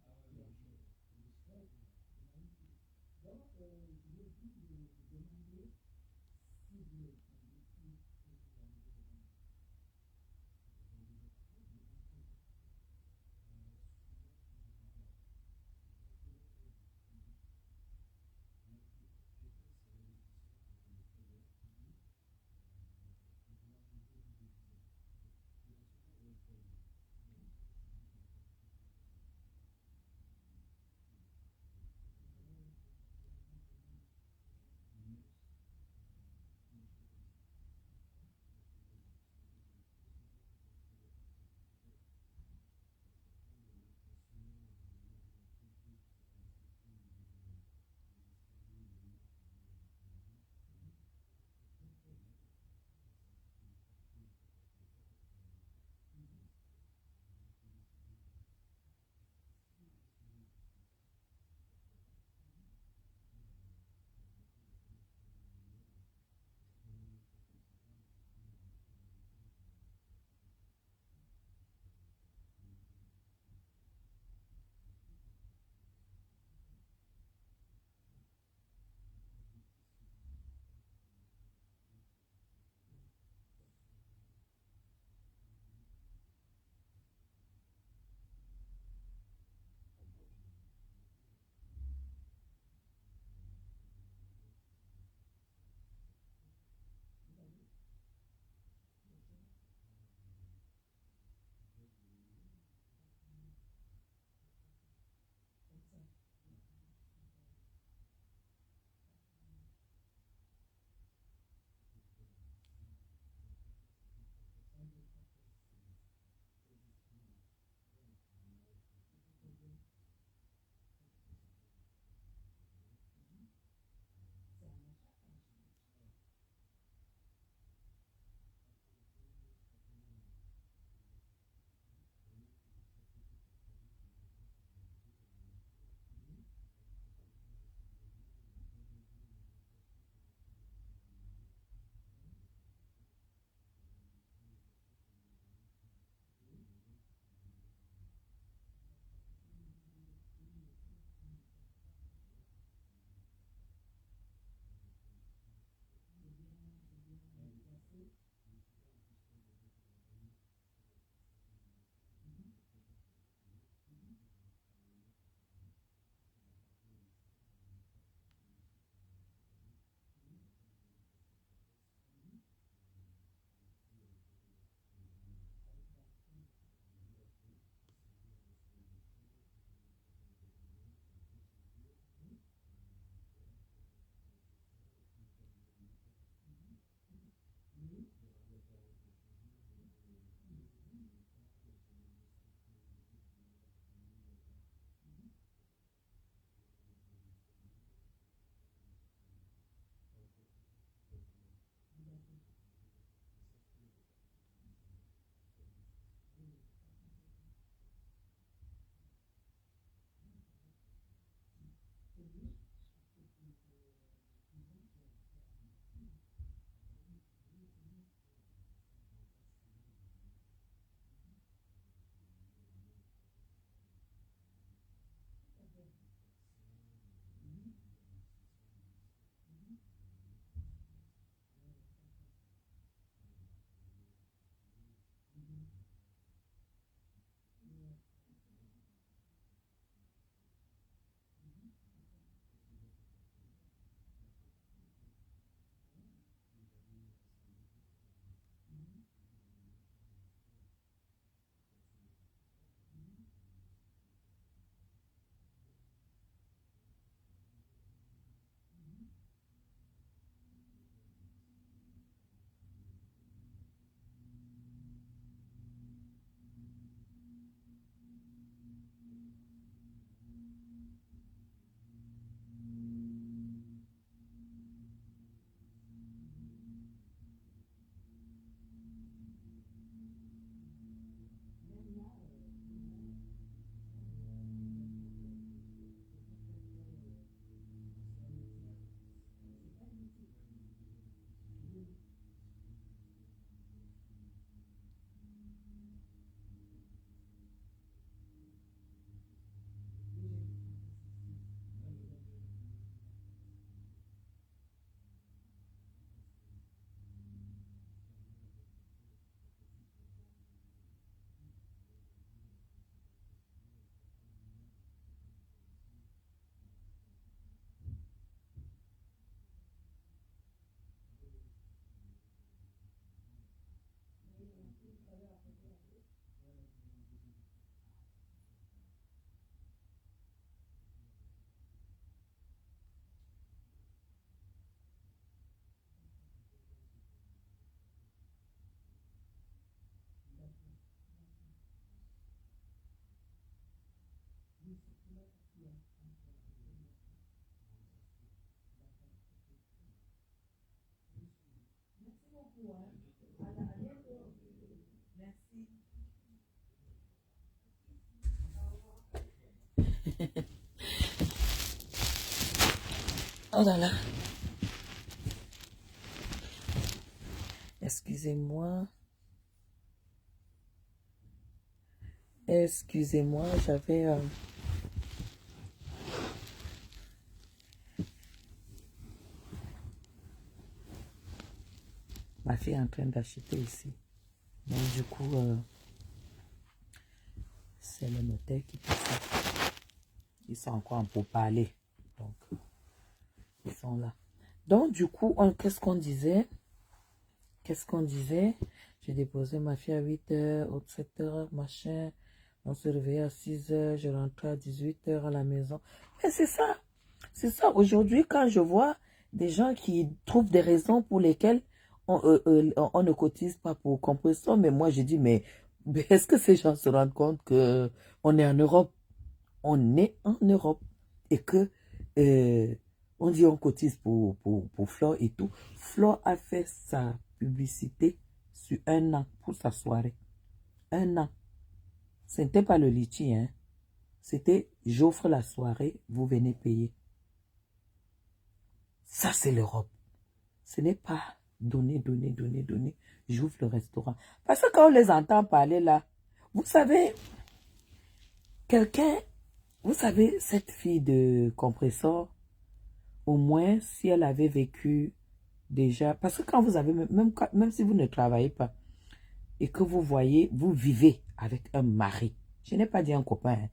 Oh là là. Excusez-moi. Excusez-moi, j'avais... ma fille est en train d'acheter ici. Donc du coup, c'est le notaire qui fait ça. Ils sont encore en pourparlers. Donc, ils sont là. Donc du coup, qu'est-ce qu'on disait? J'ai déposé ma fille à 8h, au 7h, machin. On se réveillait à 6h, je rentrais à 18h à la maison. Mais c'est ça. C'est ça. Aujourd'hui, quand je vois des gens qui trouvent des raisons pour lesquelles on ne cotise pas pour compression, mais moi, je dis, mais est-ce que ces gens se rendent compte que on est en Europe? On est en Europe. Et que on dit on cotise pour Flore et tout. Flore a fait sa publicité sur 1 an pour sa soirée. 1 an. Ce n'était pas le litchi, hein. C'était j'offre la soirée, vous venez payer. Ça, c'est l'Europe. Ce n'est pas donner. J'ouvre le restaurant. Parce que quand on les entend parler là, vous savez, vous savez, cette fille de compresseur, au moins, si elle avait vécu déjà, parce que quand vous avez, même si vous ne travaillez pas, et que vous voyez, vous vivez avec un mari, je n'ai pas dit un copain, hein,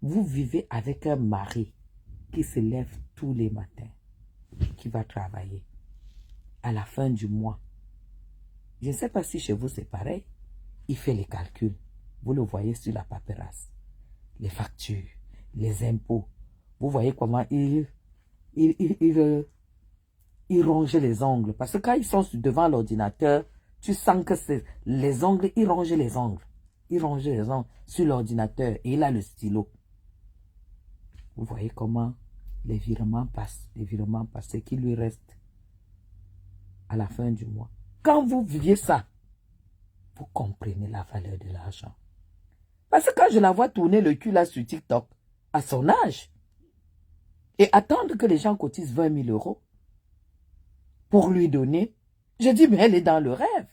vous vivez avec un mari qui se lève tous les matins, qui va travailler à la fin du mois. Je ne sais pas si chez vous c'est pareil, il fait les calculs, vous le voyez sur la paperasse, les factures, les impôts, vous voyez comment il ronge les ongles. Parce que quand ils sont devant l'ordinateur, tu sens que c'est les ongles, il ronge les ongles. Il ronge les ongles sur l'ordinateur et il a le stylo. Vous voyez comment les virements passent, ce qui lui reste à la fin du mois. Quand vous viviez ça, vous comprenez la valeur de l'argent. Parce que quand je la vois tourner le cul là sur TikTok, à son âge, et attendre que les gens cotisent 20 000 € pour lui donner, je dis, mais elle est dans le rêve.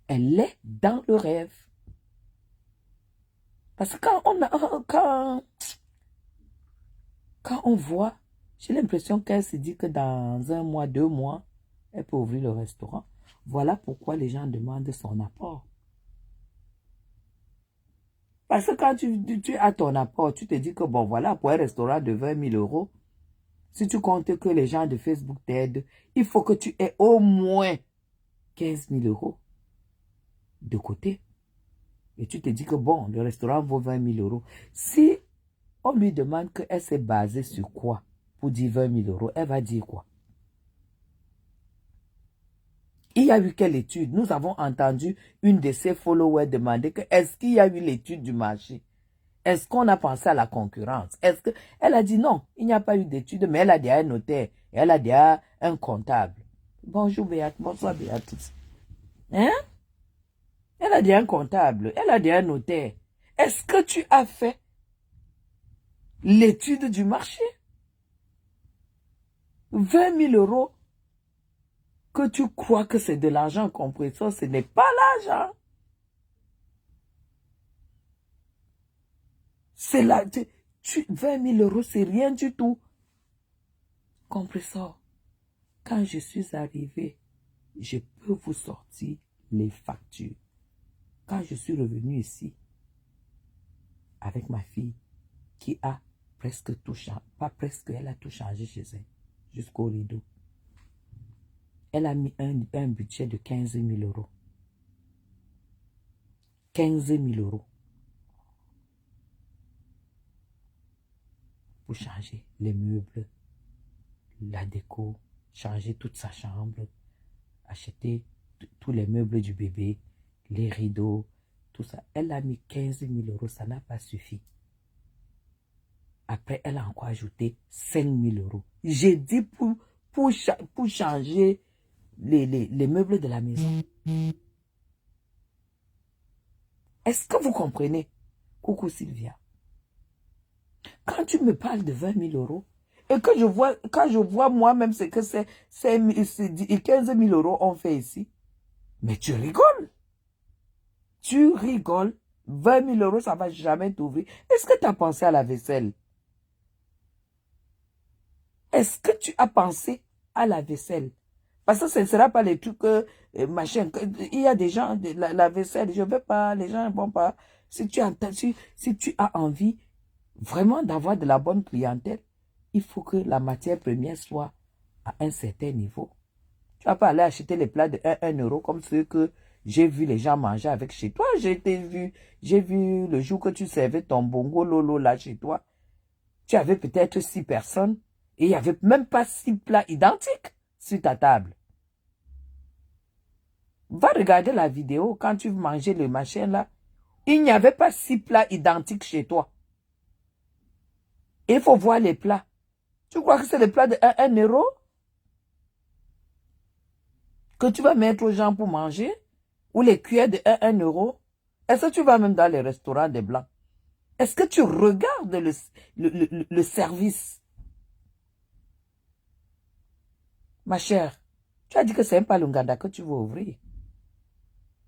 Elle est dans le rêve. Parce que quand on voit, j'ai l'impression qu'elle se dit que dans 1 mois, 2 mois, elle peut ouvrir le restaurant. Voilà pourquoi les gens demandent son apport. Parce que quand tu as ton apport, tu te dis que bon, voilà, pour un restaurant de 20 000 €, si tu comptes que les gens de Facebook t'aident, il faut que tu aies au moins 15 000 € de côté. Et tu te dis que bon, le restaurant vaut 20 000 €. Si on lui demande qu'elle s'est basée sur quoi pour dire 20 000 €, elle va dire quoi? Il y a eu quelle étude? Nous avons entendu une de ses followers demander que est-ce qu'il y a eu l'étude du marché? Est-ce qu'on a pensé à la concurrence? Elle a dit non, il n'y a pas eu d'étude, mais elle a déjà un notaire, et elle a déjà un comptable. Bonjour Béat, bonsoir Béatrice. Hein? Elle a déjà un comptable, elle a déjà un notaire. Est-ce que tu as fait l'étude du marché? 20 000 € que tu crois que c'est de l'argent compresseur, ce n'est pas l'argent. C'est là, 20 000 €, c'est rien du tout. Compresseur, quand je suis arrivé, je peux vous sortir les factures. Quand je suis revenu ici, avec ma fille, qui a presque tout changé, pas presque, elle a tout changé chez elle, jusqu'au rideau. Elle a mis un budget de 15 000 €. 15 000 € pour changer les meubles, la déco, changer toute sa chambre, acheter tous les meubles du bébé, les rideaux, tout ça. Elle a mis 15 000 €, ça n'a pas suffi. Après, elle a encore ajouté 5 000 euros. J'ai dit pour changer les meubles de la maison. Est-ce que vous comprenez? Coucou Sylvia. Quand tu me parles de 20 000 euros, et que quand je vois moi-même ce que c'est 15 000 euros on fait ici, mais tu rigoles. Tu rigoles. 20 000 euros, ça ne va jamais t'ouvrir. Est-ce que tu as pensé à la vaisselle? Est-ce que tu as pensé à la vaisselle? Parce que ce ne sera pas les trucs, machin. Il y a des gens, la vaisselle, je ne veux pas, les gens ne vont pas. Si tu as envie vraiment d'avoir de la bonne clientèle, il faut que la matière première soit à un certain niveau. Tu ne vas pas aller acheter les plats de 1 euro comme ceux que j'ai vu les gens manger avec chez toi. J'ai vu le jour que tu servais ton bongo lolo là chez toi. Tu avais peut-être 6 personnes et il n'y avait même pas 6 plats identiques sur ta table. Va regarder la vidéo quand tu mangeais le machin là. Il n'y avait pas 6 plats identiques chez toi. Il faut voir les plats. Tu crois que c'est les plats de 1 euro que tu vas mettre aux gens pour manger? Ou les cuillères de 1 euro? Est-ce que tu vas même dans les restaurants des Blancs? Est-ce que tu regardes le service? Ma chère, tu as dit que c'est pas le Nganda que tu veux ouvrir.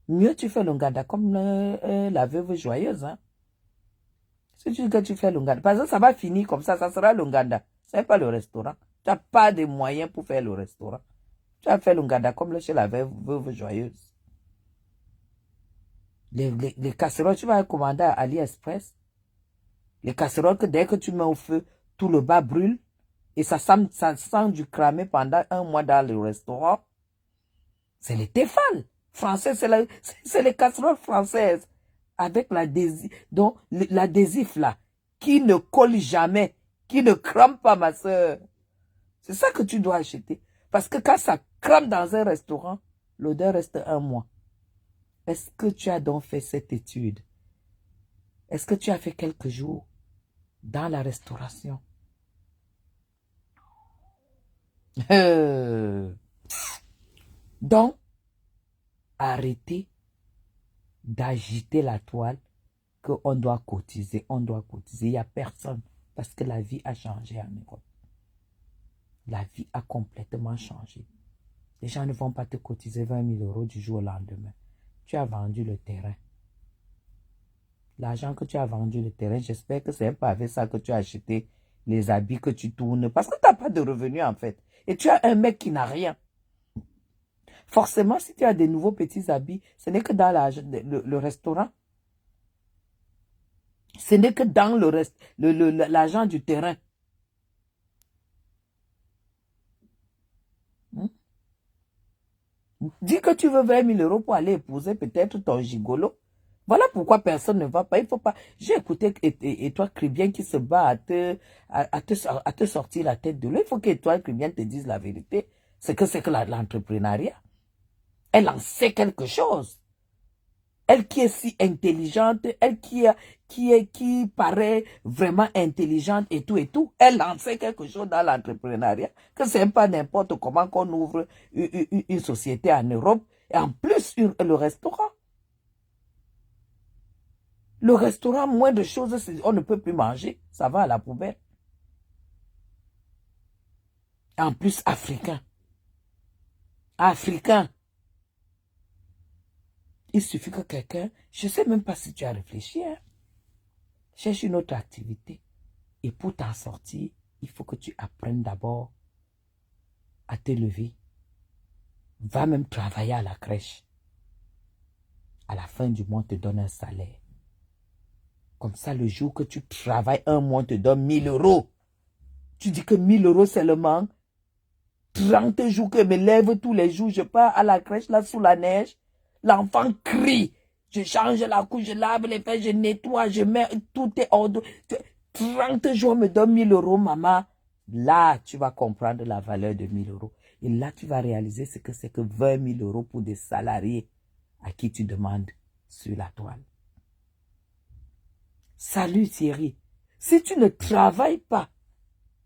Mieux tu fais le Nganda comme la veuve joyeuse. Hein? Si tu dis que tu fais le Nganda, parce que ça va finir comme ça sera le Nganda. Ce n'est pas le restaurant. Tu n'as pas de moyens pour faire le restaurant. Tu as fait le Nganda comme chez la veuve joyeuse. Les casseroles, tu vas commander à AliExpress. Les casseroles que dès que tu mets au feu, tout le bas brûle. Et ça sent du cramé pendant 1 mois dans le restaurant. C'est les Tefal français, c'est les casseroles françaises. Avec l'adhésif là, qui ne colle jamais, qui ne crame pas, ma soeur. C'est ça que tu dois acheter. Parce que quand ça crame dans un restaurant, l'odeur reste 1 mois. Est-ce que tu as donc fait cette étude? Est-ce que tu as fait quelques jours dans la restauration? Donc, arrêtez d'agiter la toile qu'on doit cotiser, on doit cotiser. Il n'y a personne parce que la vie a changé en Europe. La vie a complètement changé. Les gens ne vont pas te cotiser 20 000 euros du jour au lendemain. Tu as vendu le terrain. L'argent que tu as vendu le terrain, j'espère que c'est pas avec ça que tu as acheté les habits que tu tournes. Parce que tu n'as pas de revenus en fait. Et tu as un mec qui n'a rien. Forcément, si tu as des nouveaux petits habits, ce n'est que dans le restaurant. Ce n'est que dans l'argent du terrain. Dis que tu veux 20 000 euros pour aller épouser peut-être ton gigolo. Voilà pourquoi personne ne va pas. Il faut pas. J'ai écouté Étoile Cribien qui se bat à te sortir la tête de l'eau. Il faut qu'Étoile Cribien te dise la vérité. C'est que l'entrepreneuriat. Elle en sait quelque chose. Elle qui est si intelligente, elle qui paraît vraiment intelligente et tout, elle en sait quelque chose dans l'entrepreneuriat, que c'est pas n'importe comment qu'on ouvre une société en Europe, et en plus le restaurant. Le restaurant, moins de choses, on ne peut plus manger, ça va à la poubelle. En plus, africain. Africain. Il suffit que quelqu'un, je ne sais même pas si tu as réfléchi, hein, cherche une autre activité. Et pour t'en sortir, il faut que tu apprennes d'abord à te lever. Va même travailler à la crèche. À la fin du mois, on te donne un salaire. Comme ça, le jour que tu travailles 1 mois, on te donne 1 000 euros. Tu dis que 1 000 euros seulement. 30 jours que je me lève tous les jours, je pars à la crèche là sous la neige. L'enfant crie. Je change la couche, je lave les fesses, je nettoie, je mets, tout est ordre. 30 jours me donne 1 000 euros, maman. Là, tu vas comprendre la valeur de 1 000 euros. Et là, tu vas réaliser ce que c'est que 20 000 euros pour des salariés à qui tu demandes sur la toile. Salut Thierry. Si tu ne travailles pas,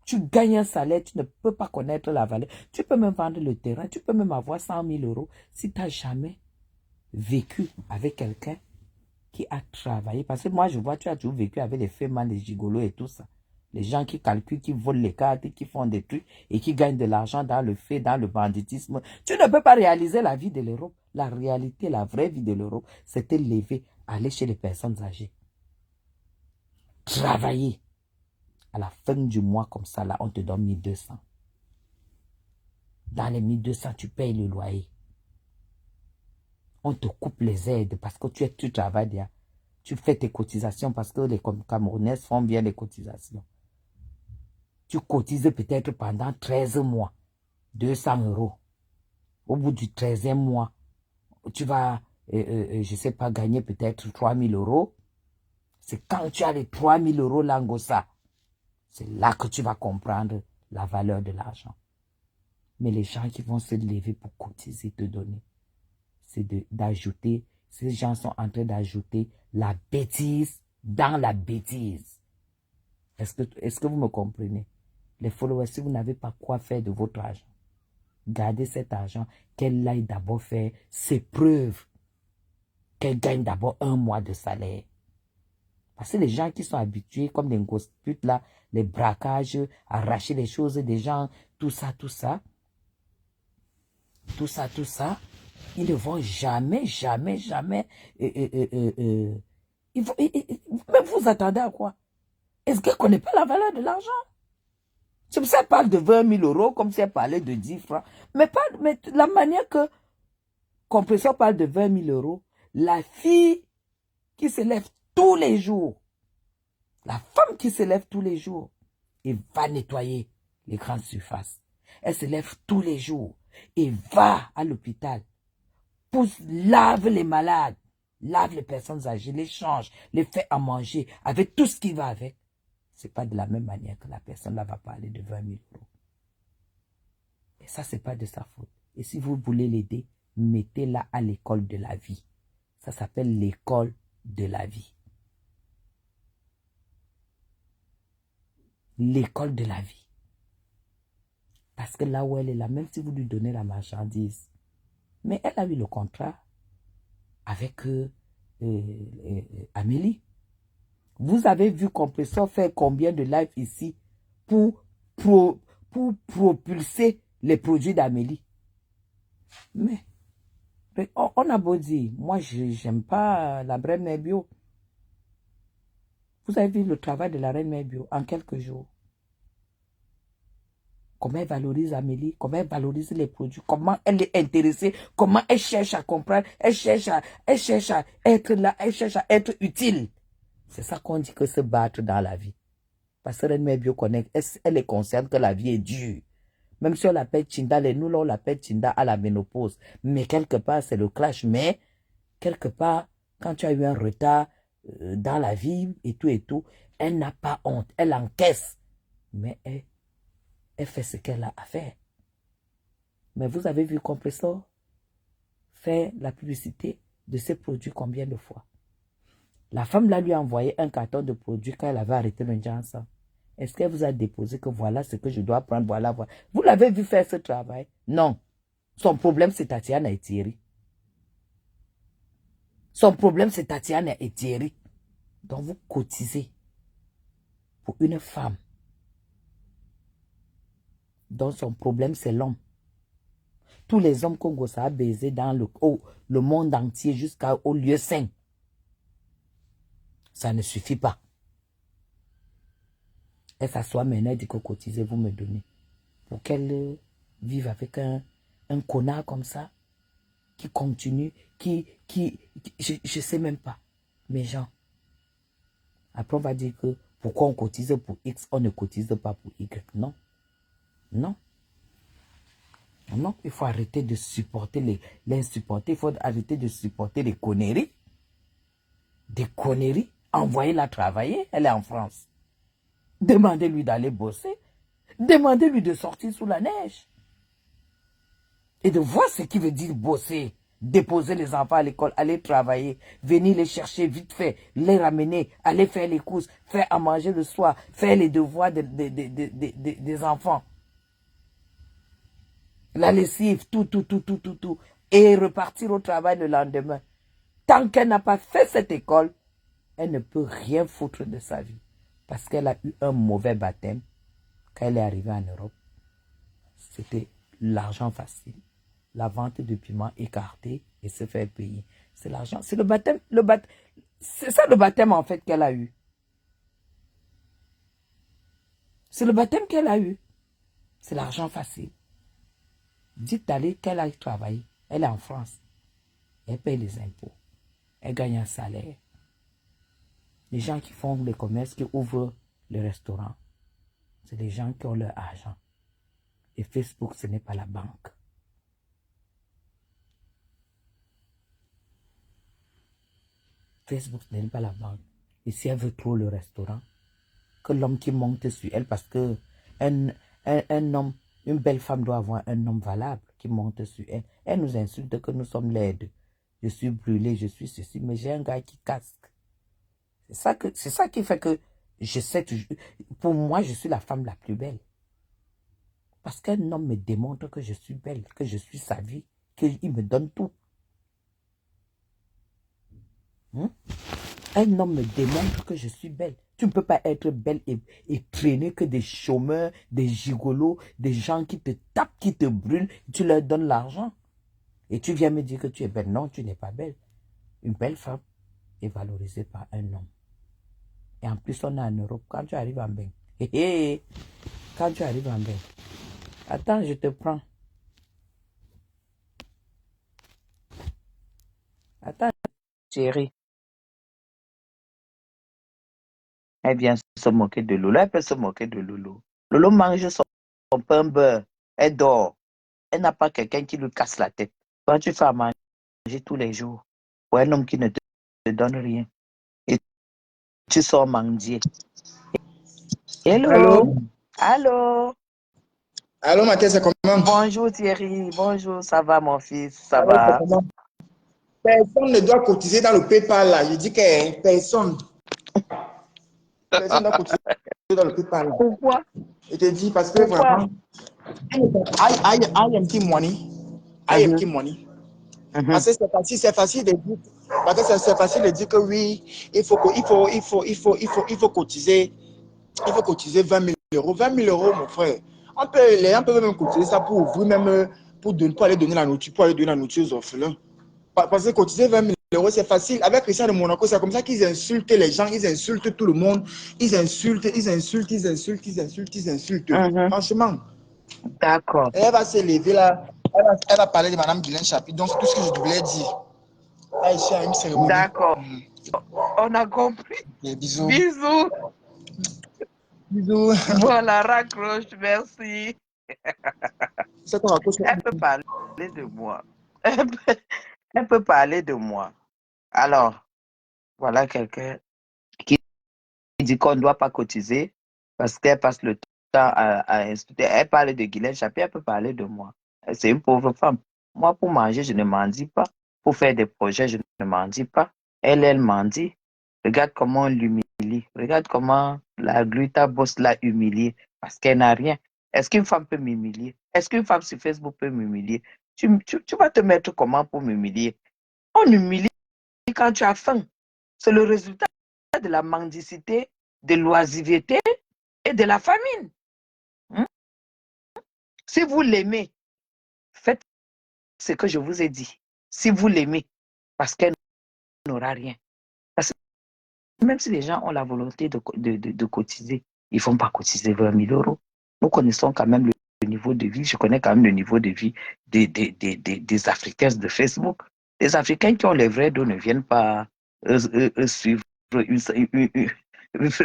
tu gagnes un salaire, tu ne peux pas connaître la valeur. Tu peux même vendre le terrain, tu peux même avoir 100 000 euros. Si tu n'as jamais vécu avec quelqu'un qui a travaillé. Parce que moi, je vois, tu as toujours vécu avec les femmes, les gigolos et tout ça. Les gens qui calculent, qui volent les cartes, qui font des trucs et qui gagnent de l'argent dans le fait, dans le banditisme. Tu ne peux pas réaliser la vie de l'Europe. La réalité, la vraie vie de l'Europe, c'est te lever, aller chez les personnes âgées. Travailler. À la fin du mois, comme ça, là, on te donne 1200. Dans les 1200, tu payes le loyer. On te coupe les aides parce que tu travailles déjà. Tu fais tes cotisations parce que les Camerounais font bien les cotisations. Tu cotises peut-être pendant 13 mois, 200 euros. Au bout du 13e mois, tu vas, je ne sais pas, gagner peut-être 3 000 euros. C'est quand tu as les 3 000 euros Langossa. C'est là que tu vas comprendre la valeur de l'argent. Mais les gens qui vont se lever pour cotiser, te donner, c'est d'ajouter, ces gens sont en train d'ajouter la bêtise dans la bêtise. Est-ce que vous me comprenez? Les followers, si vous n'avez pas quoi faire de votre argent, gardez cet argent, qu'elle aille d'abord faire ses preuves, qu'elle gagne d'abord 1 mois de salaire. Parce que les gens qui sont habitués, comme les grosses putes là, les braquages, arracher les choses des gens, tout ça, ils ne vont jamais. Mais vous attendez à quoi? Est-ce qu'elle ne connaît pas la valeur de l'argent? C'est pour ça qu'elle parle de 20 000 euros, comme si elle parlait de 10 francs. Mais la manière que Compresseur parle de 20 000 euros, la fille qui se lève tous les jours, la femme qui se lève tous les jours et va nettoyer les grandes surfaces. Elle se lève tous les jours et va à l'hôpital, lave les malades, lave les personnes âgées, les change, les fait à manger, avec tout ce qui va avec. Ce n'est pas de la même manière que la personne là va parler de 20 000 euros. Et ça, ce n'est pas de sa faute. Et si vous voulez l'aider, mettez-la à l'école de la vie. Ça s'appelle l'école de la vie. L'école de la vie. Parce que là où elle est là, même si vous lui donnez la marchandise, mais elle a eu le contrat avec Amélie. Vous avez vu Compresseur faire combien de lives ici pour propulser les produits d'Amélie. Mais on a beau dire, moi je n'aime pas la Reine Mère Bio. Vous avez vu le travail de la Reine Mère Bio en quelques jours. Comment elle valorise Amélie, comment elle valorise les produits, comment elle est intéressée, comment elle cherche à comprendre, elle cherche à être là, elle cherche à être utile. C'est ça qu'on dit que se battre dans la vie. Parce que Reine Mère Bio connaît, elle est consciente que la vie est dure. Même si on l'appelle Chinda, nous là on l'appelle Chinda à la ménopause. Mais quelque part c'est le clash. Mais quelque part, quand tu as eu un retard dans la vie et tout, elle n'a pas honte, elle encaisse. Mais elle fait ce qu'elle a à faire. Mais vous avez vu Compresseur faire la publicité de ces produits combien de fois? La femme là lui a envoyé un carton de produits quand elle avait arrêté le ensemble. Est-ce qu'elle vous a déposé que voilà ce que je dois prendre, voilà. Vous l'avez vu faire ce travail? Non. Son problème, c'est Tatiana et Thierry. Son problème, c'est Tatiana et Thierry. Donc, vous cotisez pour une femme. Donc, son problème, c'est l'homme. Tous les hommes Congo, ça a baisé dans le monde entier jusqu'au lieu saint. Ça ne suffit pas. Elle s'assoit maintenant, elle dit que cotisez, vous me donnez. Pour qu'elle vive avec un connard comme ça, qui continue, je ne sais même pas. Mes gens. Après, on va dire que pourquoi on cotise pour X, on ne cotise pas pour Y. Non. Non. Non, il faut arrêter de supporter l'insupporté. Il faut arrêter de supporter les conneries. Des conneries. Envoyez-la travailler. Elle est en France. Demandez-lui d'aller bosser. Demandez-lui de sortir sous la neige. Et de voir ce qui veut dire bosser déposer les enfants à l'école, aller travailler, venir les chercher vite fait, les ramener, aller faire les courses, faire à manger le soir, faire les devoirs des enfants. La lessive, tout. Et repartir au travail le lendemain. Tant qu'elle n'a pas fait cette école, elle ne peut rien foutre de sa vie. Parce qu'elle a eu un mauvais baptême quand elle est arrivée en Europe. C'était l'argent facile. La vente de piments écartés et se faire payer. C'est l'argent. C'est le baptême. C'est ça le baptême en fait qu'elle a eu. C'est le baptême qu'elle a eu. C'est l'argent facile. Dites d'aller qu'elle aille travailler. Elle est en France. Elle paye les impôts. Elle gagne un salaire. Les gens qui font les commerces, qui ouvrent les restaurants, c'est les gens qui ont leur argent. Et Facebook, ce n'est pas la banque. Facebook, ce n'est pas la banque. Et si elle veut trop le restaurant, que l'homme qui monte sur elle, parce que un homme, une belle femme doit avoir un homme valable qui monte sur elle. Elle nous insulte que nous sommes laides. Je suis brûlée, je suis ceci, mais j'ai un gars qui casque. C'est ça qui fait que je sais toujours. Pour moi, je suis la femme la plus belle. Parce qu'un homme me démontre que je suis belle, que je suis sa vie, qu'il me donne tout. Un homme me démontre que je suis belle. Tu ne peux pas être belle et traîner que des chômeurs, des gigolos, des gens qui te tapent, qui te brûlent. Tu leur donnes l'argent. Et tu viens me dire que tu es belle. Non, tu n'es pas belle. Une belle femme est valorisée par un homme. Et en plus, on est en Europe. Quand tu arrives en bain. Quand tu arrives en bain. Attends, je te prends. Attends, chérie. Elle vient se moquer de Lolo. Elle peut se moquer de Lolo. Lolo mange son pain beurre. Elle dort. Elle n'a pas quelqu'un qui lui casse la tête. Quand tu fais à manger tous les jours pour un homme qui ne te donne rien. Et tu sors mendier. Hello. Allô? Allô. Allô, Mathieu, c'est comment? Bonjour Thierry. Bonjour. Ça va mon fils? Ça Allô, c'est va? comment? Personne ne doit cotiser dans le PayPal là. Je dis que personne. Personne ne doit cotiser dans le PayPal là. Pourquoi? Je te dis parce que Pourquoi? vraiment, I am team money. I am team money. Parce que c'est facile de dire. Parce que c'est facile de dire que oui, il faut cotiser. Il faut cotiser 20 000 euros. 20 000 euros, mon frère. Les gens peuvent même cotiser ça pour ouvrir, même pour aller donner la nourriture, aux orphelins. Parce que cotiser 20 000 euros, c'est facile. Avec Christian de Monaco, c'est comme ça qu'ils insultent les gens, ils insultent tout le monde. Ils insultent. Franchement. D'accord. Elle va se lever là. Elle va parler de Madame Guylaine Chapi. Donc, c'est tout ce que je voulais dire. Là, ici, à une cérémonie. D'accord. On a compris. Et bisous. Bisous. Bisous. Voilà, raccroche. Merci. Elle peut parler de moi. Elle peut parler de moi. Alors, voilà quelqu'un qui dit qu'on ne doit pas cotiser parce qu'elle passe le temps à insulter. Elle parle de Guylaine Chapi, elle peut parler de moi. C'est une pauvre femme. Moi, pour manger, je ne mendie pas. Pour faire des projets, je ne mendie pas. Elle mendie. Regarde comment on l'humilie. Regarde comment la gluta boss l'a humiliée parce qu'elle n'a rien. Est-ce qu'une femme peut m'humilier? Est-ce qu'une femme sur Facebook peut m'humilier? Tu vas te mettre comment pour m'humilier? On humilie quand tu as faim. C'est le résultat de la mendicité, de l'oisiveté et de la famine. Si vous l'aimez, faites ce que je vous ai dit. Si vous l'aimez, parce qu'elle n'aura rien. Parce que même si les gens ont la volonté de cotiser, ils ne vont pas cotiser 20 000 euros. Nous connaissons quand même le niveau de vie. Je connais quand même le niveau de vie des Africains de Facebook. Les Africains qui ont les vrais dos ne viennent pas suivre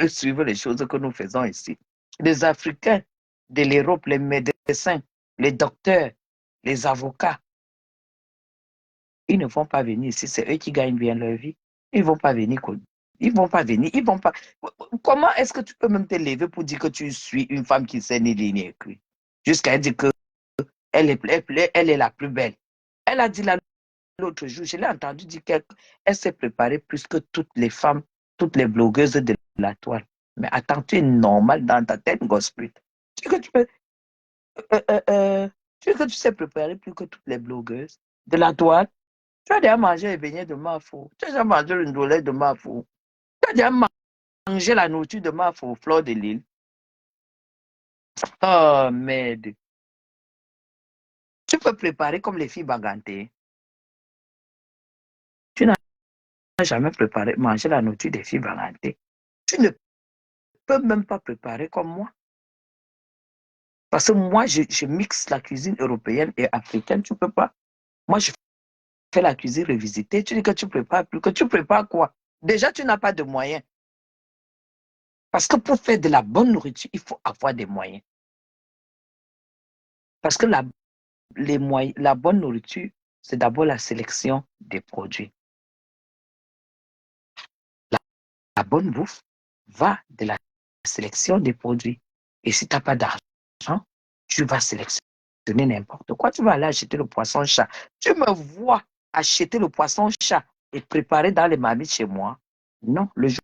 suivre les choses que nous faisons ici. Les Africains de l'Europe, les médecins, les docteurs, les avocats, ils ne vont pas venir ici. C'est eux qui gagnent bien leur vie. Ils ne vont pas venir. Ils vont pas venir. Ils vont pas. Comment est-ce que tu peux même te lever pour dire que tu suis une femme qui sait ni lire ni écrire? Jusqu'à dire que elle est la plus belle. Elle a dit la l'autre jour, je l'ai entendu dire qu'elle s'est préparée plus que toutes les femmes, toutes les blogueuses de la toile. Mais attends, tu es normal dans ta tête, gospel. Tu sais que tu peux, tu sais que tu sais préparer plus que toutes les blogueuses de la toile. Tu as déjà mangé les beignets de Mafo. Tu as déjà mangé le ndolé de Mafo. Tu as déjà mangé la nourriture de Mafo, fleur de l'île. Oh, merde. Tu peux préparer comme les filles bagantées. Tu n'as jamais préparé, mangé la nourriture des filles bagantées. Tu ne peux même pas préparer comme moi. Parce que moi, je mixe la cuisine européenne et africaine. Tu ne peux pas. Moi, je fais la cuisine revisitée. Tu dis que tu prépares plus. Que tu prépares quoi? Déjà, tu n'as pas de moyens. Parce que pour faire de la bonne nourriture, il faut avoir des moyens. Parce que la bonne nourriture, c'est d'abord la sélection des produits. La bonne bouffe va de la sélection des produits. Et si tu n'as pas d'argent, tu vas sélectionner n'importe quoi. Tu vas aller acheter le poisson chat. Tu me vois acheter le poisson chat et préparer dans les marmites chez moi. Non, le jour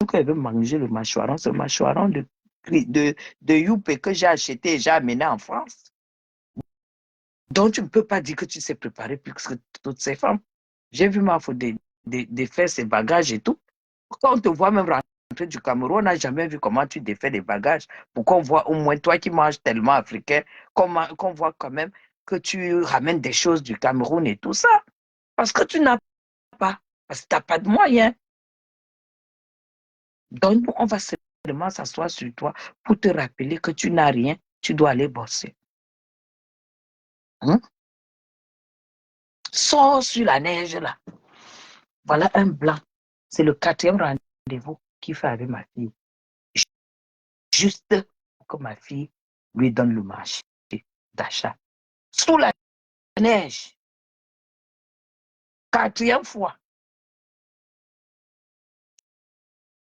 qu'elle veut manger le mâchoiron, c'est le mâchoiron de Youpe que j'ai acheté et j'ai amené en France. Donc, tu ne peux pas dire que tu sais préparer plus que toutes ces femmes. J'ai vu ma faute de faire ses bagages et tout. Quand on te voit même rentrer du Cameroun, on n'a jamais vu comment tu défais des bagages. Pour qu'on voit au moins toi qui manges tellement africain, qu'on voit quand même que tu ramènes des choses du Cameroun et tout ça. Parce que tu n'as pas. Parce que tu n'as pas de moyens. Donc, on va seulement s'asseoir sur toi pour te rappeler que tu n'as rien. Tu dois aller bosser. Hein? Sors sur la neige là. Voilà un blanc. C'est le 4e rendez-vous qu'il fait avec ma fille. Juste pour que ma fille lui donne le marché d'achat. Sous la neige. 4e fois.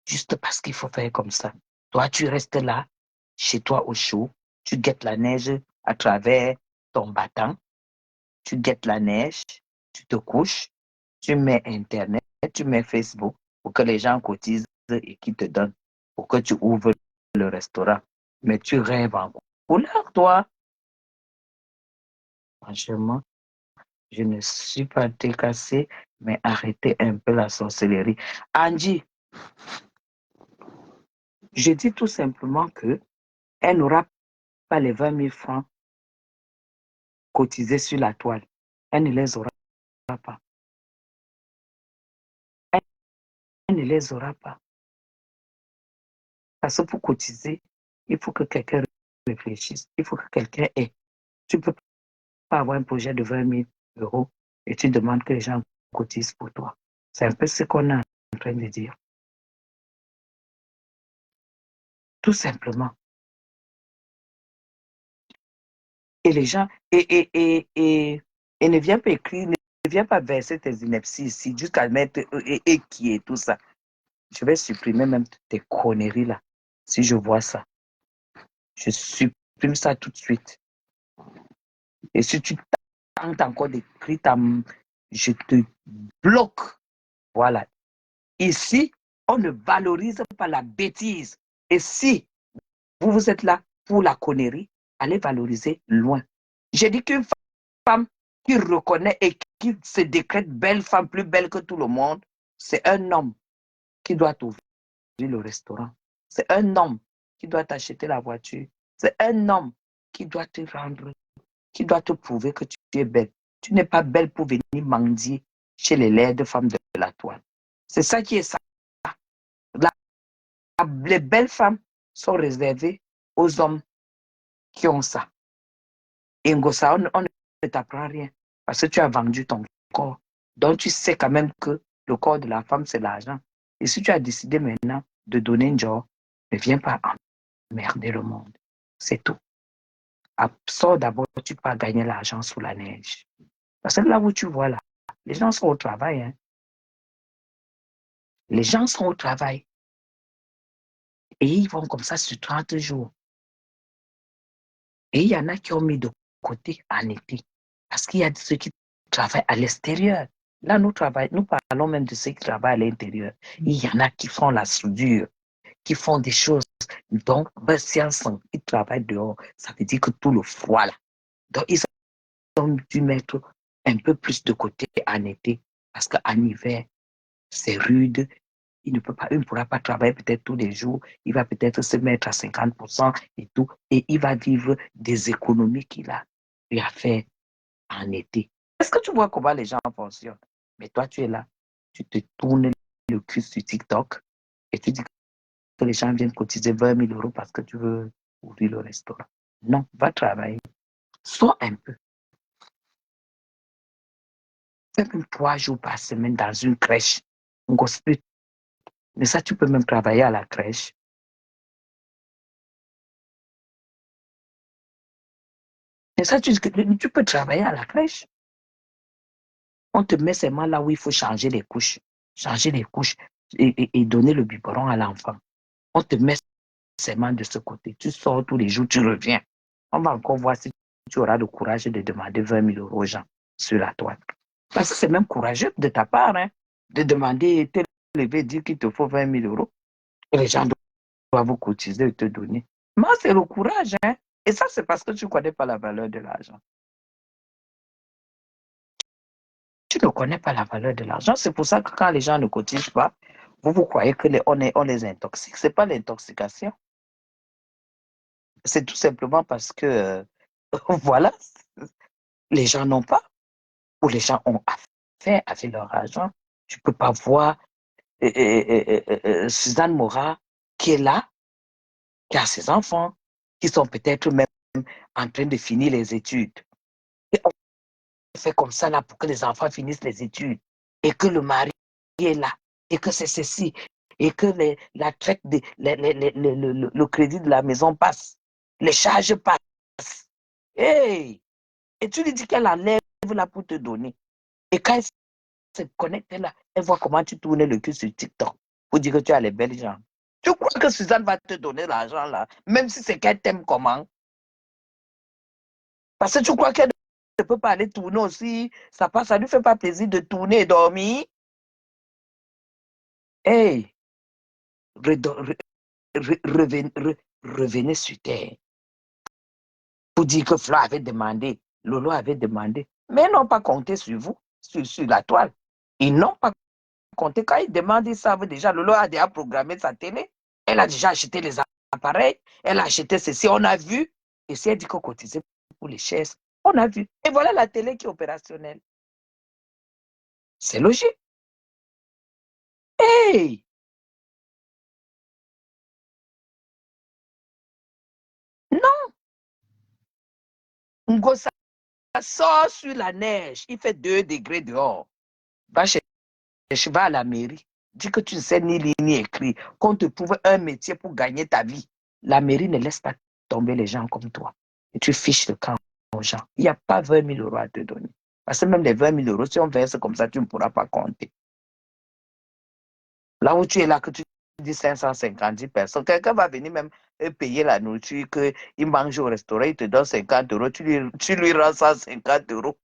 Juste parce qu'il faut faire comme ça. Toi, tu restes là, chez toi au chaud. Tu guettes la neige à travers ton battant. Tu guettes la neige. Tu te couches. Tu mets Internet. Tu mets Facebook pour que les gens cotisent et qu'ils te donnent. Pour que tu ouvres le restaurant. Mais tu rêves en couleur, toi. Franchement, je ne suis pas décassée, mais arrêtez un peu la sorcellerie. Angie, je dis tout simplement que elle n'aura pas les 20 000 francs cotisés sur la toile. Elle ne les aura pas. Elle ne les aura pas. Parce que pour cotiser, il faut que quelqu'un réfléchisse. Il faut que quelqu'un ait. Tu ne peux pas avoir un projet de 20 000 euros et tu demandes que les gens cotisent pour toi. C'est un peu ce qu'on est en train de dire. Tout simplement. Et les gens, et ne viens pas écrire, ne viens pas verser tes inepties ici jusqu'à mettre et qui est tout ça. Je vais supprimer même tes conneries là. Si je vois ça, je supprime ça tout de suite. Et si tu tentes encore d'écrire, je te bloque. Voilà. Ici, on ne valorise pas la bêtise. Et si vous êtes là pour la connerie, allez valoriser loin. J'ai dit qu'une femme qui reconnaît et qui se décrète belle femme, plus belle que tout le monde, c'est un homme qui doit t'ouvrir le restaurant. C'est un homme qui doit t'acheter la voiture. C'est un homme qui doit te rendre, qui doit te prouver que tu es belle. Tu n'es pas belle pour venir mendier chez les laides femmes de la toile. C'est ça qui est ça. Les belles femmes sont réservées aux hommes qui ont ça. Et Ngosa, on ne t'apprend rien parce que tu as vendu ton corps. Donc, tu sais quand même que le corps de la femme, c'est l'argent. Et si tu as décidé maintenant de donner une job, ne viens pas emmerder le monde. C'est tout. Sors d'abord, tu peux gagner l'argent sous la neige. Parce que là où tu vois, là, les gens sont au travail. Hein. Les gens sont au travail. Et ils vont comme ça sur 30 jours. Et il y en a qui ont mis de côté en été. Parce qu'il y a ceux qui travaillent à l'extérieur. Là, nous parlons même de ceux qui travaillent à l'intérieur. Il y en a qui font la soudure, qui font des choses. Donc, si ils travaillent dehors, ça veut dire que tout le froid là. Donc, ils ont dû mettre un peu plus de côté en été, parce qu'en hiver, c'est rude. Il ne pourra pas travailler peut-être tous les jours. Il va peut-être se mettre à 50% et tout. Et il va vivre des économies qu'il a fait en été. Est-ce que tu vois comment les gens fonctionnent? Mais toi, tu es là. Tu te tournes le cul sur TikTok et tu dis que les gens viennent cotiser 20 000 euros parce que tu veux ouvrir le restaurant. Non, va travailler. Sois un peu. Fais même 3 jours par semaine dans une crèche. Un gospel. Mais ça, tu peux même travailler à la crèche. Et ça, tu peux travailler à la crèche. On te met seulement là où il faut changer les couches. Changer les couches et donner le biberon à l'enfant. On te met seulement de ce côté. Tu sors tous les jours, tu reviens. On va encore voir si tu auras le courage de demander 20 000 euros aux gens sur la toile. Parce que c'est même courageux de ta part, hein, de demander, te lever, dire qu'il te faut 20 000 euros. Et les gens doivent vous cotiser et te donner. Moi, c'est le courage, hein. Et ça, c'est parce que tu ne connais pas la valeur de l'argent. Tu ne connais pas la valeur de l'argent. C'est pour ça que quand les gens ne cotisent pas, vous croyez qu'on les intoxique. Ce n'est pas l'intoxication. C'est tout simplement parce que, voilà, les gens n'ont pas, ou les gens ont affaire avec leur argent. Tu ne peux pas voir Suzanne Mora qui est là, qui a ses enfants, qui sont peut-être même en train de finir les études. Et on fait comme ça là pour que les enfants finissent les études et que le mari est là et que c'est ceci et que la traite, le crédit de la maison passe, les charges passent. Hey! Et tu lui dis qu'elle enlève là pour te donner. Et quand elle se connecte là, elle voit comment tu tournes le cul sur TikTok pour dire que tu as les belles gens. Tu crois que Suzanne va te donner l'argent là, même si c'est qu'elle t'aime comment? Parce que tu crois qu'elle ne peut pas aller tourner aussi. Ça ne lui fait pas plaisir de tourner et dormir. Hey, revenez sur terre. Pour dire que Flo avait demandé, Lolo avait demandé. Mais ils n'ont pas compté sur vous, sur la toile. Ils n'ont pas compté. Quand ils demandent, ils savent déjà. Lolo a déjà programmé sa télé. Elle a déjà acheté les appareils. Elle a acheté ceci. On a vu. Et si elle dit qu'on cotisait pour les chaises, on a vu. Et voilà la télé qui est opérationnelle. C'est logique. Hey! Non! Ngosa sort sur la neige. Il fait 2 degrés dehors. Va à la mairie. Dis que tu ne sais ni lire ni écrire. Qu'on te trouve un métier pour gagner ta vie. La mairie ne laisse pas tomber les gens comme toi. Et tu fiches le camp aux gens. Il n'y a pas 20 000 euros à te donner. Parce que même les 20 000 euros, si on verse comme ça, tu ne pourras pas compter. Là où tu es là, que tu dis 550 personnes, quelqu'un va venir même payer la nourriture, qu'il mange au restaurant, il te donne 50 euros, tu lui rends 150 euros.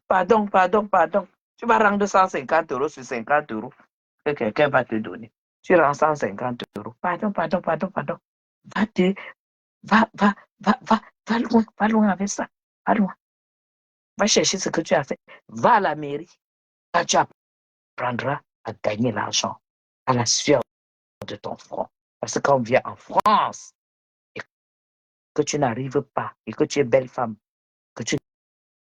Pardon. Tu vas rendre 150 euros sur 50 euros que quelqu'un va te donner. Tu rends 150 euros. Pardon. Va loin avec ça. Va loin. Va chercher ce que tu as fait. Va à la mairie. Quand tu apprendras à gagner l'argent à la sueur de ton front. Parce que quand on vient en France et que tu n'arrives pas, et que tu es belle femme, que tu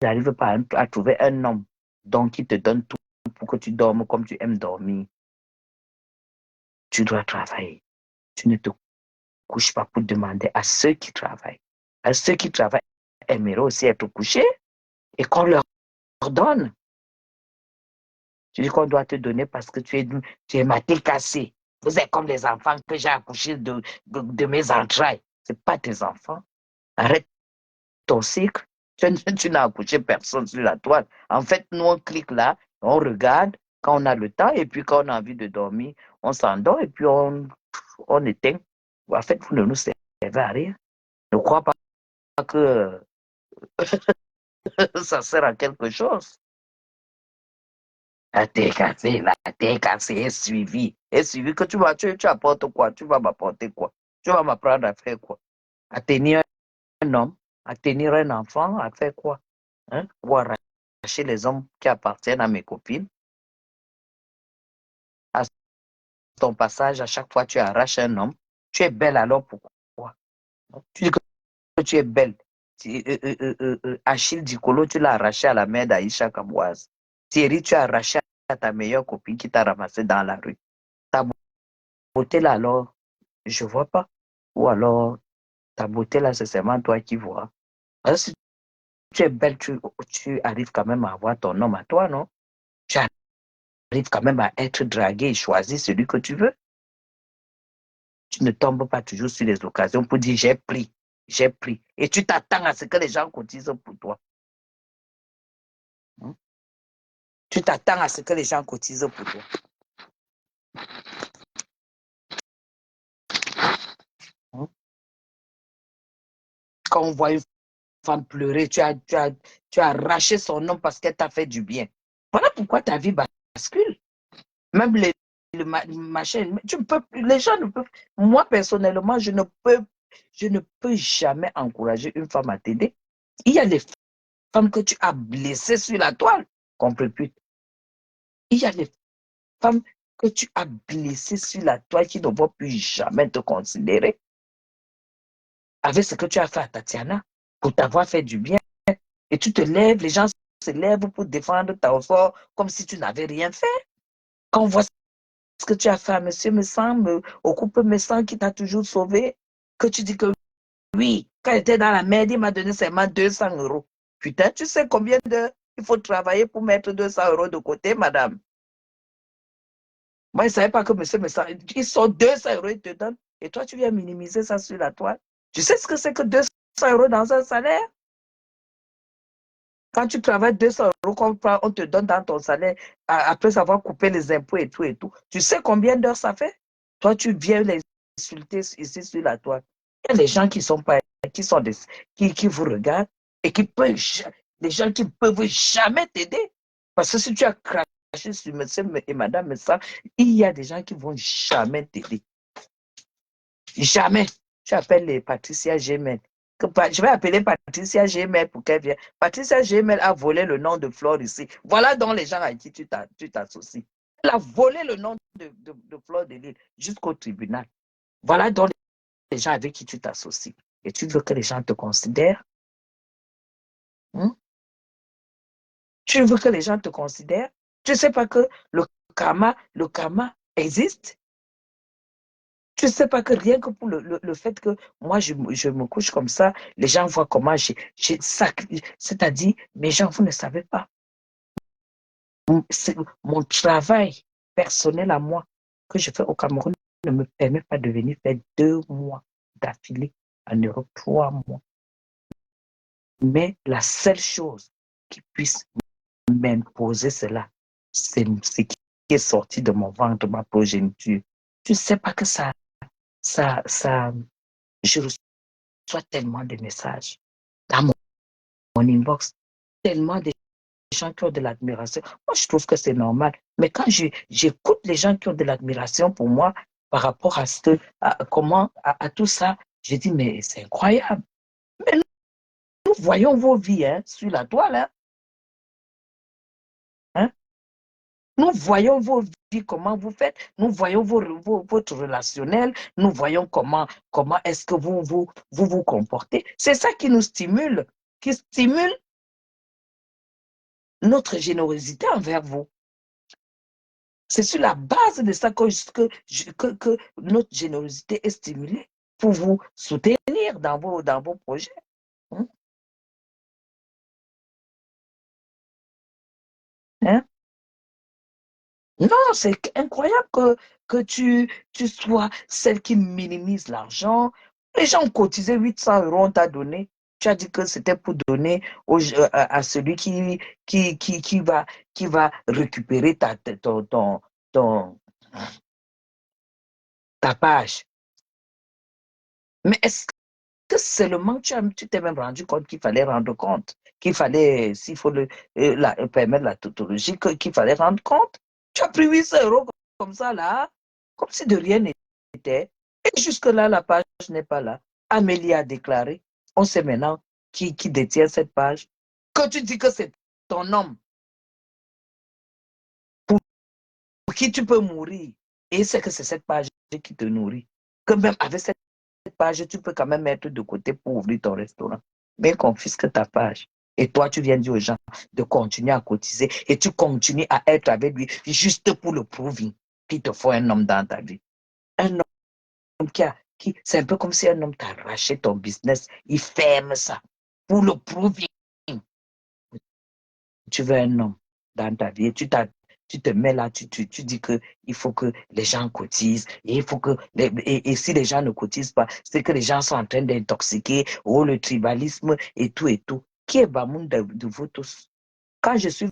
n'arrives pas à trouver un homme donc il te donne tout pour que tu dormes comme tu aimes dormir, tu dois travailler. Tu ne te couches pas pour demander à ceux qui travaillent. À ceux qui travaillent aimeraient aussi être couchés et qu'on leur donne. Tu dis qu'on doit te donner parce que tu es maté cassé. Vous êtes comme les enfants que j'ai accouchés de mes entrailles. Ce pas tes enfants. Arrête ton cycle. Tu n'as accouché personne sur la toile. En fait, nous, on clique là, on regarde quand on a le temps et puis quand on a envie de dormir, on s'endort et puis on éteint. En fait, vous ne nous servez à rien. Ne crois pas que Ça sert à quelque chose. La tête cassée, est suivie. Est suivie que tu apportes quoi? Tu vas m'apporter quoi? Tu vas m'apprendre à faire quoi? À tenir un homme, à tenir un enfant, à faire quoi? Hein? Ou arracher les hommes qui appartiennent à mes copines. À ton passage, à chaque fois tu arraches un homme. Tu es belle alors pourquoi? Tu dis que tu es belle. Achille Dicolo, tu l'as arraché à la mère d'Aïcha Kabouaz. Thierry, tu as arraché à ta meilleure copine qui t'a ramassé dans la rue. Ta beauté là, alors, je vois pas. Ou alors, ta beauté là, c'est seulement toi qui vois. Alors, si tu es belle, tu arrives quand même à avoir ton homme à toi, non? Tu arrives quand même à être dragué et choisir celui que tu veux. Tu ne tombes pas toujours sur les occasions pour dire j'ai pris, j'ai pris. Et tu t'attends à ce que les gens cotisent pour toi. Hein? Tu t'attends à ce que les gens cotisent pour toi. Hein? Quand on voit une femme pleurer, tu as arraché son nom parce qu'elle t'a fait du bien. Voilà pourquoi ta vie bascule. Même le machin, les gens ne peuvent. Moi, personnellement, je ne peux jamais encourager une femme à t'aider. Il y a des femmes que tu as blessées sur la toile, compris plus. Il y a des femmes que tu as blessées sur la toile qui ne vont plus jamais te considérer. Avec ce que tu as fait à Tatiana, pour t'avoir fait du bien, et tu te lèves, les gens se lèvent pour défendre ta fort comme si tu n'avais rien fait. Quand on voit ce que tu as fait à monsieur au couple Messan qui t'a toujours sauvé, que tu dis que oui, quand il était dans la merde, il m'a donné seulement 200 euros. Putain, tu sais combien d'heures il faut travailler pour mettre 200 euros de côté, madame? Moi, je ne savais pas que monsieur Messan, il sort 200 euros, il te donne, et toi, tu viens minimiser ça sur la toile. Tu sais ce que c'est que 200 euros dans un salaire? Quand tu travailles 200 euros, on te donne dans ton salaire, après avoir coupé les impôts et tout et tout. Tu sais combien d'heures ça fait? Toi, tu viens les insulter ici sur la toile. Il y a des gens qui sont pas, qui vous regardent et qui peuvent, des gens qui ne peuvent jamais t'aider. Parce que si tu as craché sur monsieur et madame, mais ça, il y a des gens qui ne vont jamais t'aider. Jamais. Tu appelles les Patricia Gemel. Je vais appeler Patricia Gemel pour qu'elle vienne. Patricia Gemel a volé le nom de Flore ici. Voilà donc les gens à qui tu t'associes. Elle a volé le nom de Flore de Lille jusqu'au tribunal. Voilà donc les gens avec qui tu t'associes. Et tu veux que les gens te considèrent? Hein? Tu veux que les gens te considèrent? Tu ne sais pas que le karma existe? Tu ne sais pas que rien que pour le fait que moi, je me couche comme ça, les gens voient comment c'est-à-dire, mes gens, vous ne savez pas. Mon travail personnel à moi que je fais au Cameroun ne me permet pas de venir faire 2 mois d'affilée en Europe, 3 mois. Mais la seule chose qui puisse m'imposer cela, c'est ce qui est sorti de mon ventre, ma progéniture. Tu ne sais pas que je reçois tellement de messages dans mon inbox, tellement de gens qui ont de l'admiration. Moi, je trouve que c'est normal. Mais quand j'écoute les gens qui ont de l'admiration pour moi par rapport à tout ça, je dis, mais c'est incroyable. Mais nous voyons vos vies sur la toile. Hein. Nous voyons vos vies, comment vous faites. Nous voyons votre relationnel. Nous voyons comment est-ce que vous comportez. C'est ça qui nous stimule, qui stimule notre générosité envers vous. C'est sur la base de ça que notre générosité est stimulée pour vous soutenir dans vos projets. Hein? Hein? Non, c'est incroyable que tu sois celle qui minimise l'argent. Les gens ont cotisé 800 euros, on t'a donné. Tu as dit que c'était pour donner à celui qui va récupérer ta page. Mais est-ce que seulement tu t'es même rendu compte qu'il fallait rendre compte, qu'il fallait, s'il faut permettre la tautologie, qu'il fallait rendre compte. Tu as pris 800 euros comme ça, là, comme si de rien n'était. Et jusque-là, la page n'est pas là. Amélie a déclaré. On sait maintenant qui détient cette page. Quand tu dis que c'est ton homme pour qui tu peux mourir, et c'est que c'est cette page qui te nourrit, que même avec cette page, tu peux quand même mettre de côté pour ouvrir ton restaurant. Mais confisque ta page. Et toi, tu viens dire aux gens de continuer à cotiser et tu continues à être avec lui juste pour le proving qu'il te faut un homme dans ta vie. Un homme c'est un peu comme si un homme t'a arraché ton business, il ferme ça pour le proving. Tu veux un homme dans ta vie et tu te mets là, tu dis qu'il faut que les gens cotisent et il faut que et si les gens ne cotisent pas, c'est que les gens sont en train d'intoxiquer, le tribalisme et tout et tout. Qui est Bamoun de vous tous? Quand je suis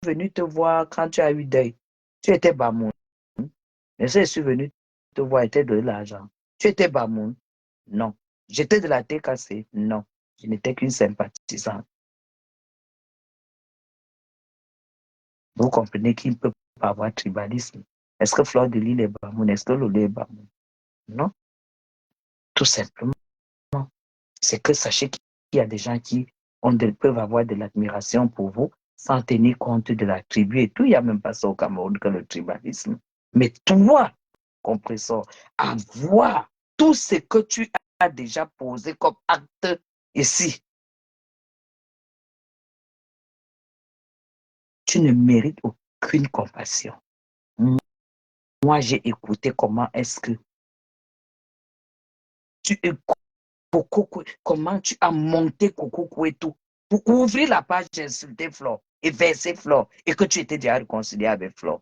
venu te voir, quand tu as eu deuil, tu étais Bamoun. Mais si je suis venu te voir et t'ai donné l'argent, tu étais Bamoun? Non. J'étais de la TKC? Non. Je n'étais qu'une sympathisante. Vous comprenez qu'il ne peut pas avoir tribalisme. Est-ce que Fleur de Lille est Bamoun? Est-ce que Lolo est Bamoun? Non. Tout simplement. C'est que sachez qu'il y a des gens qui peuvent avoir de l'admiration pour vous sans tenir compte de la tribu et tout. Il n'y a même pas ça au Cameroun que le tribalisme. Mais toi, compresseur, avoir tout ce que tu as déjà posé comme acte ici, tu ne mérites aucune compassion. Moi, j'ai écouté comment est-ce que comment tu as monté Coco et tout pour ouvrir la page d'insulter Flore et verser Flore et que tu étais déjà réconcilié avec Flore.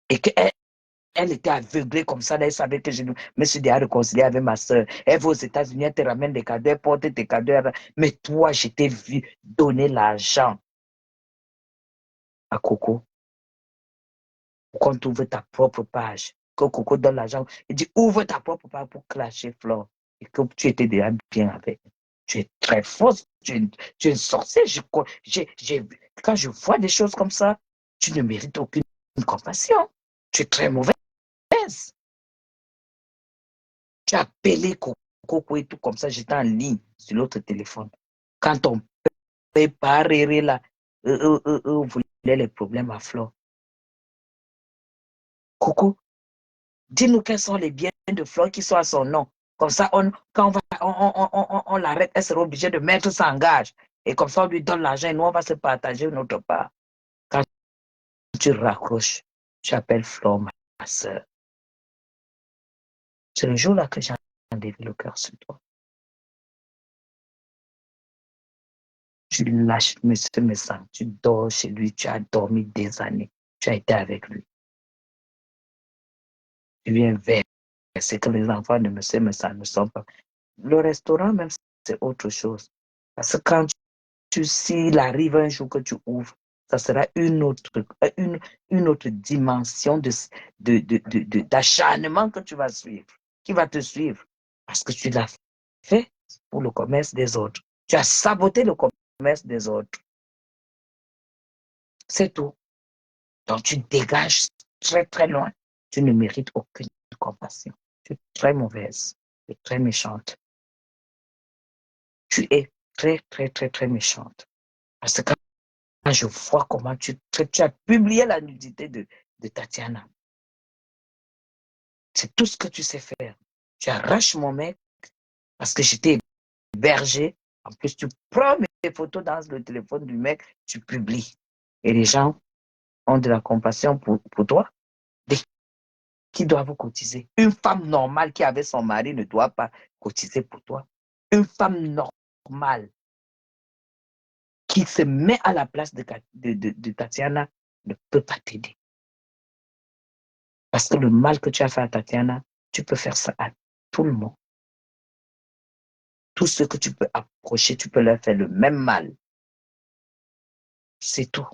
Et qu'elle était aveuglée comme ça, elle savait que je me suis déjà réconcilié avec ma soeur. Elle va aux États-Unis, elle te ramène des cadeaux, elle porte tes cadeaux. Mais toi, je t'ai vu donner l'argent à Coco pour qu'on t'ouvre ta propre page. Que Coco donne l'argent. Il dit ouvre ta propre page pour clasher Flore. Et que tu étais déjà bien avec. Tu es très fausse, tu es une sorcière. Quand je vois des choses comme ça, tu ne mérites aucune compassion. Tu es très mauvaise. Tu as appelé Coco et tout comme ça, j'étais en ligne sur l'autre téléphone. Quand on peut pas rire là, voulait les problèmes à Flore. Coco, dis-nous quels sont les biens de Flore qui sont à son nom. Comme ça, quand on l'arrête, elle sera obligée de mettre ça en gage. Et comme ça, on lui donne l'argent et nous, on va se partager notre part. Quand tu raccroches, tu appelles Flore ma soeur. C'est le jour-là que j'ai enlevé le cœur sur toi. Tu lâches ce message, tu dors chez lui, tu as dormi des années, tu as été avec lui. Tu viens vers ce que les enfants de monsieur Messa ne sont pas. Le restaurant même, c'est autre chose. Parce que quand s'il arrive un jour que tu ouvres, ça sera une autre dimension d'acharnement que tu vas suivre, qui va te suivre. Parce que tu l'as fait pour le commerce des autres. Tu as saboté le commerce des autres. C'est tout. Donc tu dégages très très loin. Tu ne mérites aucune compassion. Tu es très mauvaise. Tu es très méchante. Tu es très très très très méchante. Parce que quand je vois comment tu as publié la nudité de Tatiana, c'est tout ce que tu sais faire. Tu arraches mon mec parce que j'étais hébergé. En plus, tu prends mes photos dans le téléphone du mec, tu publies. Et les gens ont de la compassion pour toi. Qui doivent cotiser. Une femme normale qui avait son mari ne doit pas cotiser pour toi. Une femme normale qui se met à la place de Tatiana ne peut pas t'aider. Parce que le mal que tu as fait à Tatiana, tu peux faire ça à tout le monde. Tout ce que tu peux approcher, tu peux leur faire le même mal. C'est tout.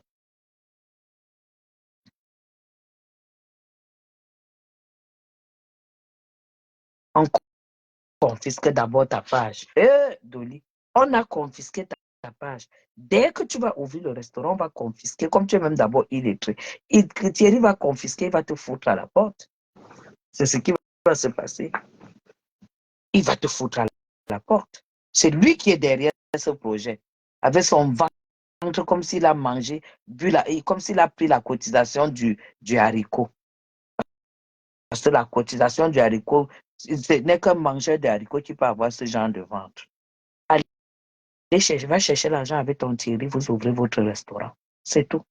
Encore confisque d'abord ta page. Dolly, on a confisqué ta page. Dès que tu vas ouvrir le restaurant, on va confisquer, comme tu es même d'abord illettré. Thierry va confisquer, il va te foutre à la porte. C'est ce qui va se passer. Il va te foutre à la porte. C'est lui qui est derrière ce projet, avec son ventre comme s'il a mangé, comme s'il a pris la cotisation du haricot. Parce que la cotisation du haricot, ce n'est qu'un mangeur de haricots qui peut avoir ce genre de ventre. Allez, va chercher l'argent avec ton Thierry, vous ouvrez votre restaurant. C'est tout.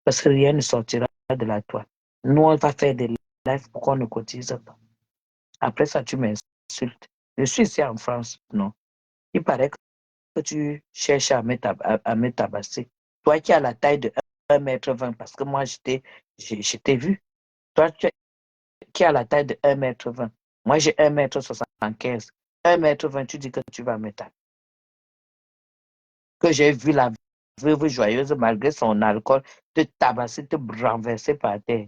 Parce que rien ne sortira de la toile. Nous, on va faire des lives pour qu'on ne cotise pas. Après ça, tu m'insultes. Je suis ici en France, non. Il paraît que tu cherches à me tabasser. Toi qui as la taille de 1,20 m, parce que moi, je t'ai vu. Toi qui as la taille de 1,20 m. Moi, j'ai 1,75 m. 1,20 m, tu dis que tu vas me taper. Que j'ai vu la veuve joyeuse, malgré son alcool, te tabasser, te renverser par terre.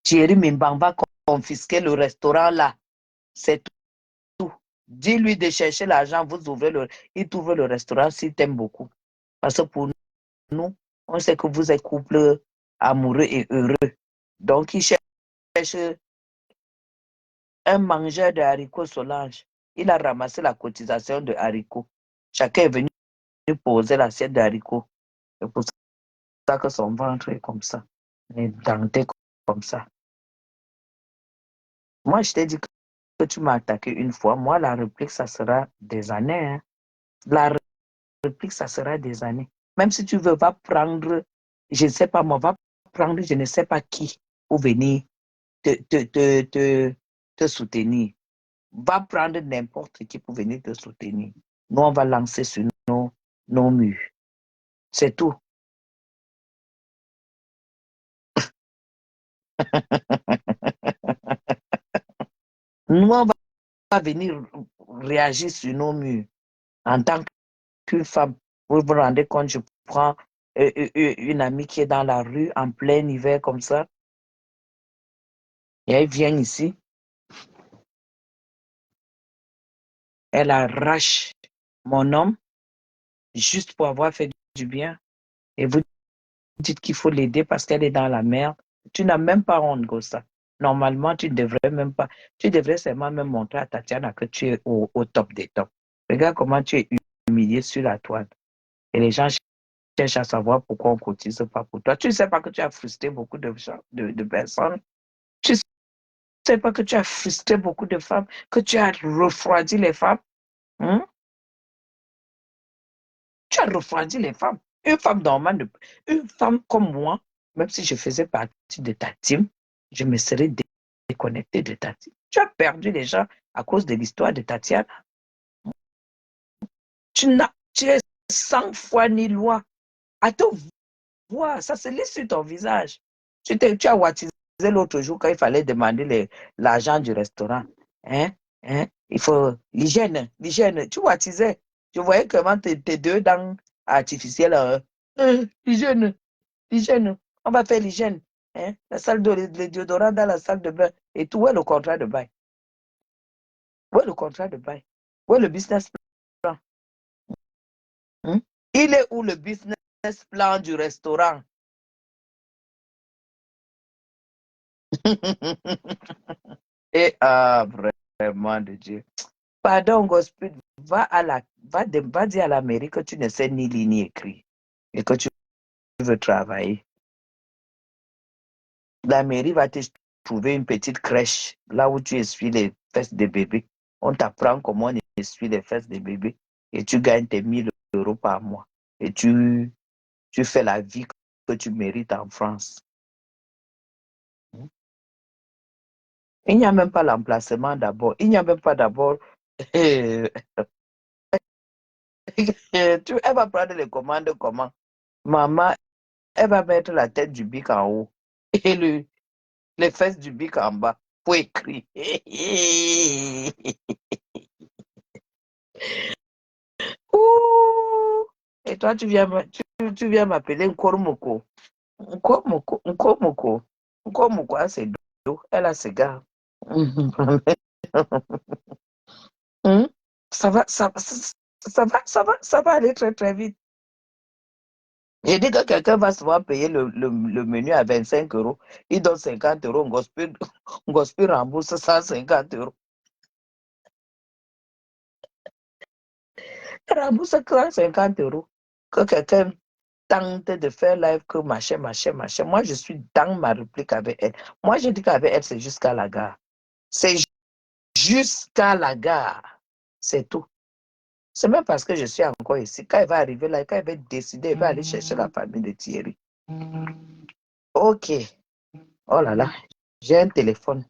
Thierry Mimbang va confisquer le restaurant là. C'est tout. Dis-lui de chercher l'argent, il t'ouvre le restaurant s'il t'aime beaucoup. Parce que pour nous, on sait que vous êtes couple amoureux et heureux. Donc, il cherche un mangeur de haricots Solange. Il a ramassé la cotisation de haricots. Chacun est venu poser l'assiette de haricots. C'est pour ça que son ventre est comme ça. Il est denté comme ça. Moi, je t'ai dit que tu m'as attaqué une fois. Moi, la réplique, ça sera des années. Hein. La réplique, ça sera des années. Même si tu veux, va prendre, je ne sais pas moi, va prendre je ne sais pas qui pour venir te soutenir. Va prendre n'importe qui pour venir te soutenir. Nous, on va lancer sur nos murs. C'est tout. Nous, on va venir réagir sur nos murs. En tant qu'une femme, vous vous rendez compte, je prends une amie qui est dans la rue en plein hiver comme ça. Et elle vient ici. Elle arrache mon homme juste pour avoir fait du bien. Et vous dites qu'il faut l'aider parce qu'elle est dans la merde. Tu n'as même pas honte, Gossa. Normalement, tu ne devrais même pas. Tu devrais seulement même montrer à Tatiana que tu es au top des tops. Regarde comment tu es humilié sur la toile. Et les gens cherchent à savoir pourquoi on ne cotise pas pour toi. Tu ne sais pas que tu as frustré beaucoup de personnes. Tu ne sais pas que tu as frustré beaucoup de femmes, que tu as refroidi les femmes. Hein? Tu as refroidi les femmes. Une femme normale, une femme comme moi, même si je faisais partie de ta team, je me serais déconnectée de ta team. Tu as perdu les gens à cause de l'histoire de Tatiana. Tu es sans foi ni loi. À te voir, ça se lit sur ton visage. Tu as wattisé l'autre jour quand il fallait demander l'argent du restaurant. Hein? Hein? Il faut l'hygiène. Tu wattisais. Je voyais comment tes deux dents artificielles. L'hygiène. On va faire l'hygiène. Hein? La salle de le déodorant dans la salle de bain. Et tout, où est le contrat de bail? Où est le contrat de bail? Où est le business plan? Hein? Il est où le business plan du restaurant? Et vraiment de Dieu. Pardon, Gospel, va dire à la mairie que tu ne sais ni lire ni écrire et que tu veux travailler. La mairie va te trouver une petite crèche là où tu essuies les fesses des bébés. On t'apprend comment on essuie les fesses des bébés et tu gagnes tes 1 000 € par mois. Et tu fais la vie que tu mérites en France. Il n'y a même pas l'emplacement d'abord. Il n'y a même pas d'abord. Elle va prendre les commandes comment? Maman, elle va mettre la tête du bic en haut et les fesses du bic en bas pour écrire. Ouh! Et toi, tu viens m'appeler Nkoromoko. Nkoromoko, c'est dos. Elle a ses gars. Hum, Ça va, ça va aller très, très vite. J'ai dit que quelqu'un va souvent payer le menu à 25 euros. Il donne 50 euros, Ngospi rembourse 150 euros. Il rembourse 150 euros. Que quelqu'un tente de faire live, que machin. Moi, je suis dans ma réplique avec elle. Moi, je dis qu'avec elle, c'est jusqu'à la gare. C'est jusqu'à la gare. C'est tout. C'est même parce que je suis encore ici. Quand elle va arriver là, quand elle va décider, elle va aller chercher la famille de Thierry. Ok. Oh là là, j'ai un téléphone.